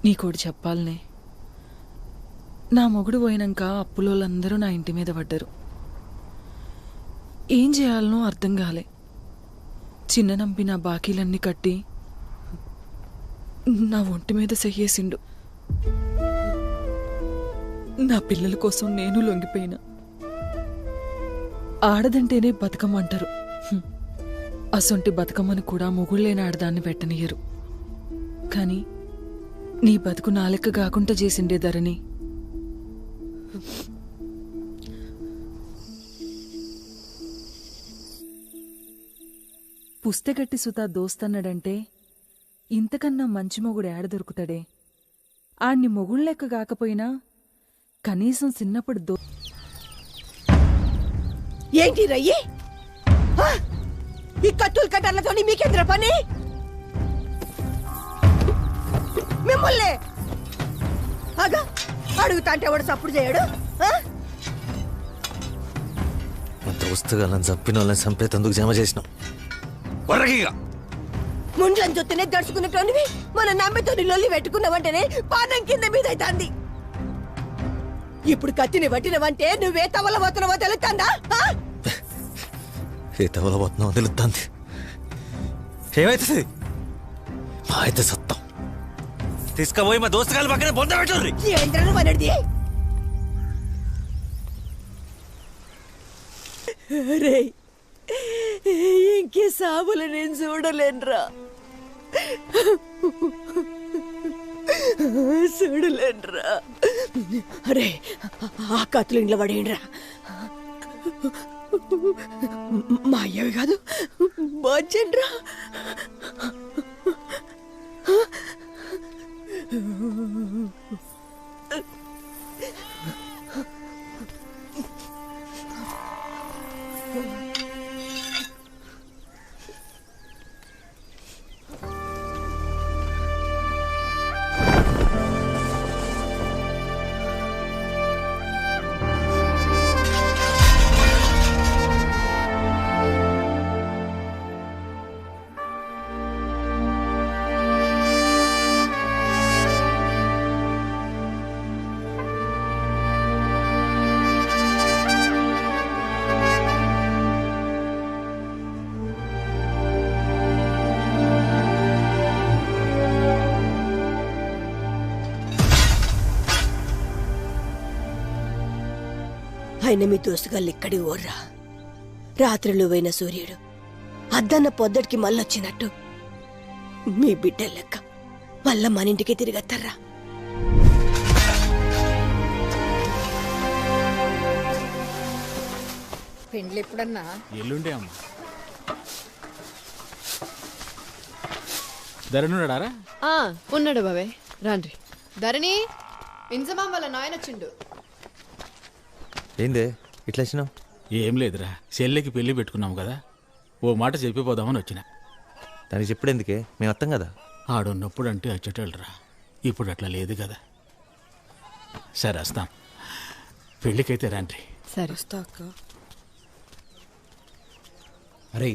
నీకోటి చెప్పాలనే, నా మొగుడు పోయినాక అప్పులోళ్ళందరూ నా ఇంటి మీద పడ్డారు. ఏం చేయాలనో అర్థం కాలే. చిన్న నంపి నా బాకీలన్నీ కట్టి నా ఒంటి మీద సెయ్యేసిండు. నా పిల్లల కోసం నేను లొంగిపోయినా. ఆడదంటేనే బతుకమ్మంటారు. అసొంటి బతుకమ్మను కూడా మొగుళ్ళేని ఆడదాన్ని పెట్టనియరు. కానీ నీ బతుకు నాలెక్క కాకుండా చేసిండే ధరణి. పుస్తెగట్టి సుతా దోస్తన్నాడంటే ఇంతకన్నా మంచి మొగుడు ఏడ దొరుకుతాడే? ఆణ్ణి మొగుళ్ళెక్క కాకపోయినా కనీసం చిన్నప్పుడు ఏంటి రయ్యి? ఈ కత్తులు కట్టర్లతో మీకేంద్ర పని? మిమ్మల్ని అగా అడుగుతా అంటే వాడు సప్పుడు చేయడు. మా దోస్తుగా నన్ను చంపిన వాళ్ళని చంపేతందుకు జమ చేసినాం. ముండ్లని చూస్తేనే దడుచుకున్నట్టునివి మన నమ్మితో లొల్లి పెట్టుకున్నావంటేనే పానం కింద మీద అవుతుంది. ఇప్పుడు కత్తిని పట్టినవంటే నువ్వే తవల పోతున్నావో తెలుస్తుందా? ఏ తవల పోతున్నావో తెలుస్తుంది. ఏమైతుంది? మా అయితే సత్తం తీసుకుపోయి మా దోస్తుగాల పక్కన బొంద పెట్టుర్రి. ఏంద్రను మనడిది? రే, ఇంకే సాబులు నేను చూడలేనురా, చూడలేనురా. అరే ఆ కత్తులు ఇంట్లో పడేయండిరా. మా అయ్యవి కాదు, బాచండ్రా. అయినా మీ దోస్తుగాళ్ళు ఇక్కడి ఓర్రా. రాత్రిలో పోయిన సూర్యుడు అద్దన్న పొద్దటికి మళ్ళొచ్చినట్టు మీ బిడ్డ లెక్క మళ్ళా మన ఇంటికి తిరిగత్తారా. పెండ్లు ఎప్పుడన్నా? ఎల్లుండే అమ్మ. ధరణున్నాడారా? ఉన్నాడు బాబాయ్. రాండ్రి. ధరణి, ఇంజమాం వాళ్ళ నాయన వచ్చిండు. ఏందే ఇట్లా వచ్చినావు? ఏం లేదురా, చెల్లెకి పెళ్లి పెట్టుకున్నాం కదా, ఓ మాట చెప్పిపోదామని వచ్చిన. దానికి చెప్పుడెందుకే, మేము వస్తాం కదా. ఆడున్నప్పుడు అంటే వచ్చేటోళ్ళరా, ఇప్పుడు అట్లా లేదు కదా. సరే వస్తాం, పెళ్ళికైతే రండి. సరే అక్క. అరే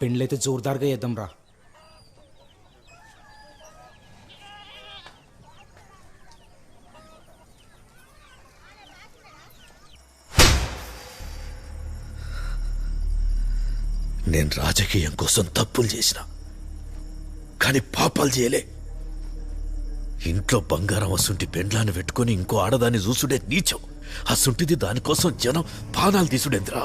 పెండ్లైతే జోర్దార్గా చేద్దాం రా. నేను రాజకీయం కోసం తప్పులు చేసిన, కానీ పాపాలు చేయలే. ఇంట్లో బంగారం అసుంటి పెండ్లాన్ని పెట్టుకుని ఇంకో ఆడదాన్ని చూసుడే నీచం. అసుంటిది దానికోసం జనం పానాలు తీసుడేంద్రా.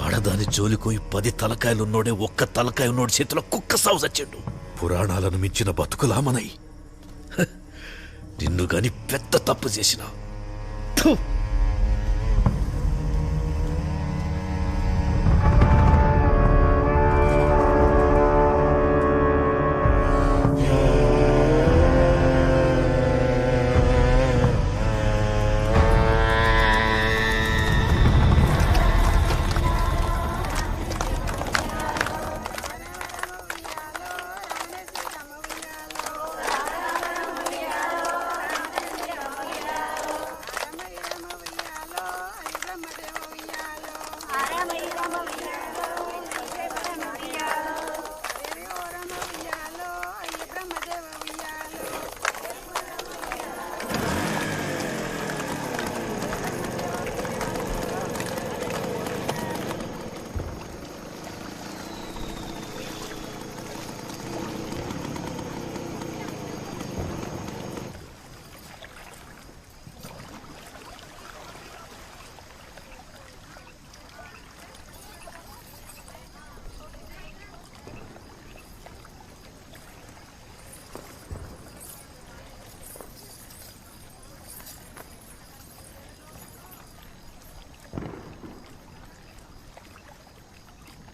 ఆడదాని జోలికోయి 10 తలకాయలున్నోడే ఒక్క తలకాయ ఉన్నోడి చేతిలో కుక్క సాగు చచ్చిండు. పురాణాలను మించిన బతుకులామనై నిన్ను గాని పెద్ద తప్పు చేసిన.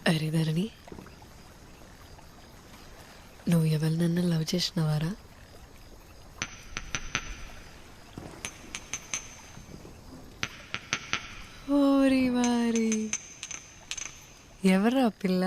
అరే ధరణి, నువ్వు ఎవరినన్నా లవ్ చేసినవారా? ఓరి వారి, ఎవరా పిల్ల?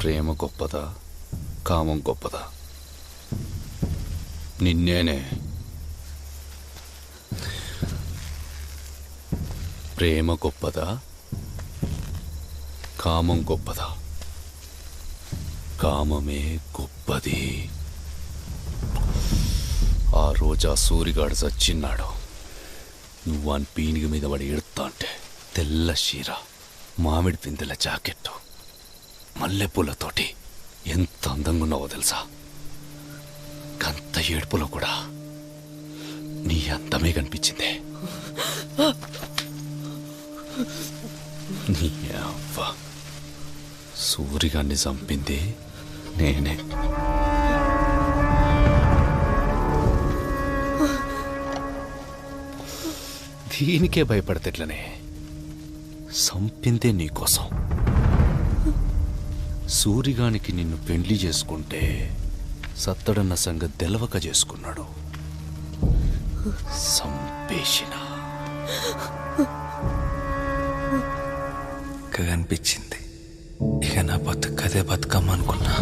ప్రేమ గొప్పదా కామం గొప్పదా? నిన్నేనే. ప్రేమ గొప్పదా కామం గొప్పదా? కామమే గొప్పది. ఆ రోజు ఆ సూరిగాడు చచ్చిన్నాడు. నువ్వు అని పీనిగి మీద పడి ఎడుతా అంటే తెల్ల చీర, మామిడి పిందెల జాకెట్టు, మల్లెపూలతోటి ఎంత అందంగా ఉన్నావో తెలుసా? గంత ఏడుపులో కూడా నీ అందమే కనిపించిందే. నీ అవ్వ సూరిగాన్ని చంపింది నేనే. దీనికే భయపడతేట్లనే. సంపిందే నీకోసం. సూరిగానికి నిన్ను పెండ్లి చేసుకుంటే సత్తడన్న సంగతి తెలవక చేసుకున్నాడు. సంపేషిన కనిపించింది. ఇక నా బతుకదే బతుకమ్మనుకున్నా.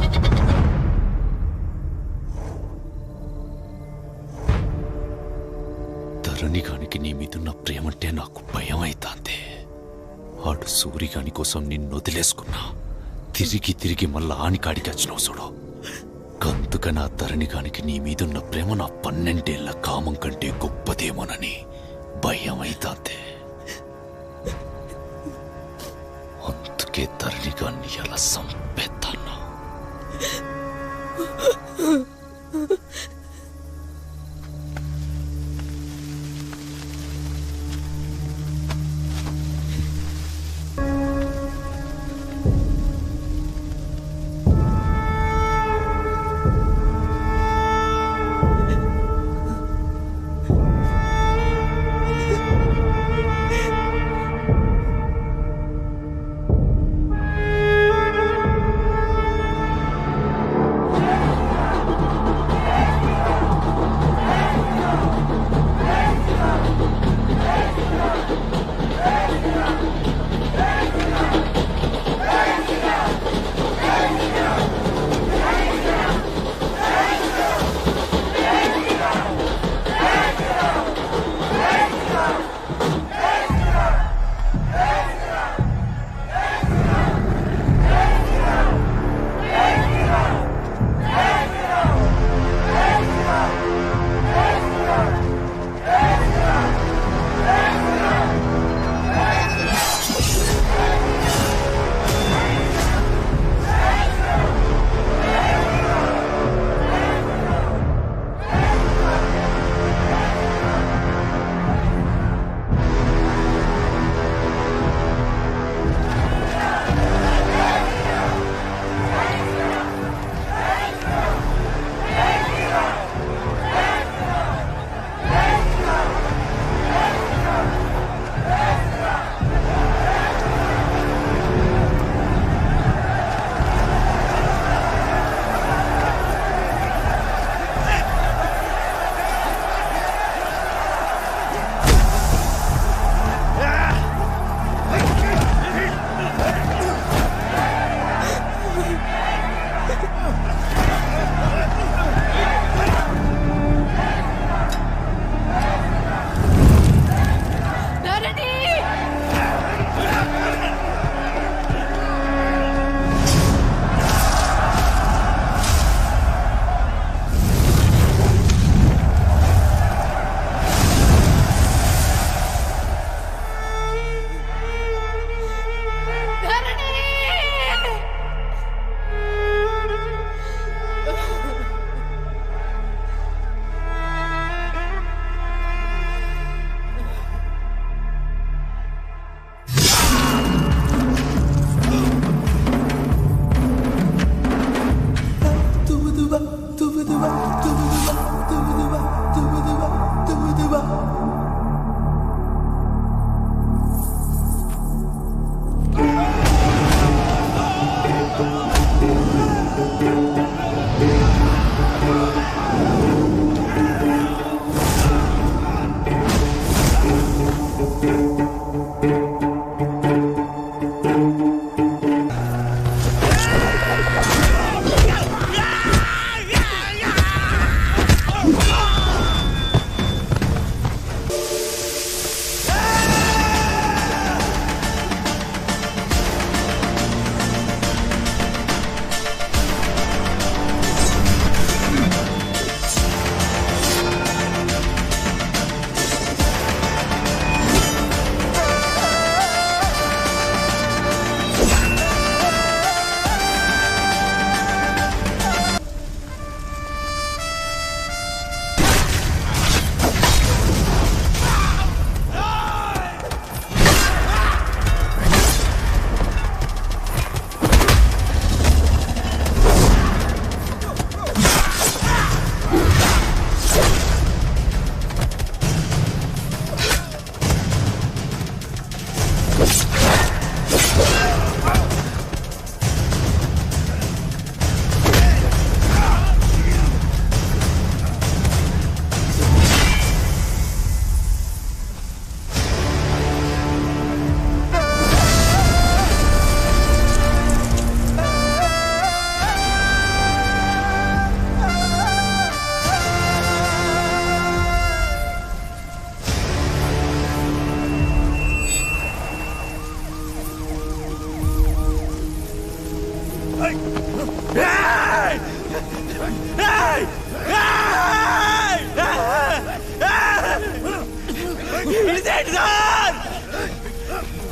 ధరణిగానికి నీ మీదున్న ప్రేమంటే నాకు భయం అవుతాందే. ఆడు సూరిగాని కోసం నిన్ను వదిలేసుకున్నా. తిరిగి తిరిగి మళ్ళా ఆనికాడికి వచ్చినావు చూడు. కందుక నా ధరణిగానికి నీ మీదున్న ప్రేమ నా 12 ఏళ్ల కామం కంటే గొప్పదేమోనని భయం అవుతాందే. అందుకే ధరణిగాన్ని ఎలా సంపేస్తాను.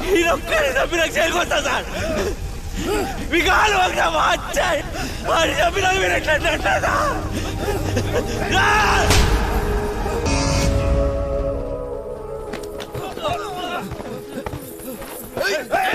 ఈయనొక్కడే చంపినాక చేయకొస్తా సార్ మీ కాలు ఒక వచ్చాయి వాడు చంపినాక మీరు ఎట్లా అంటారా Hey!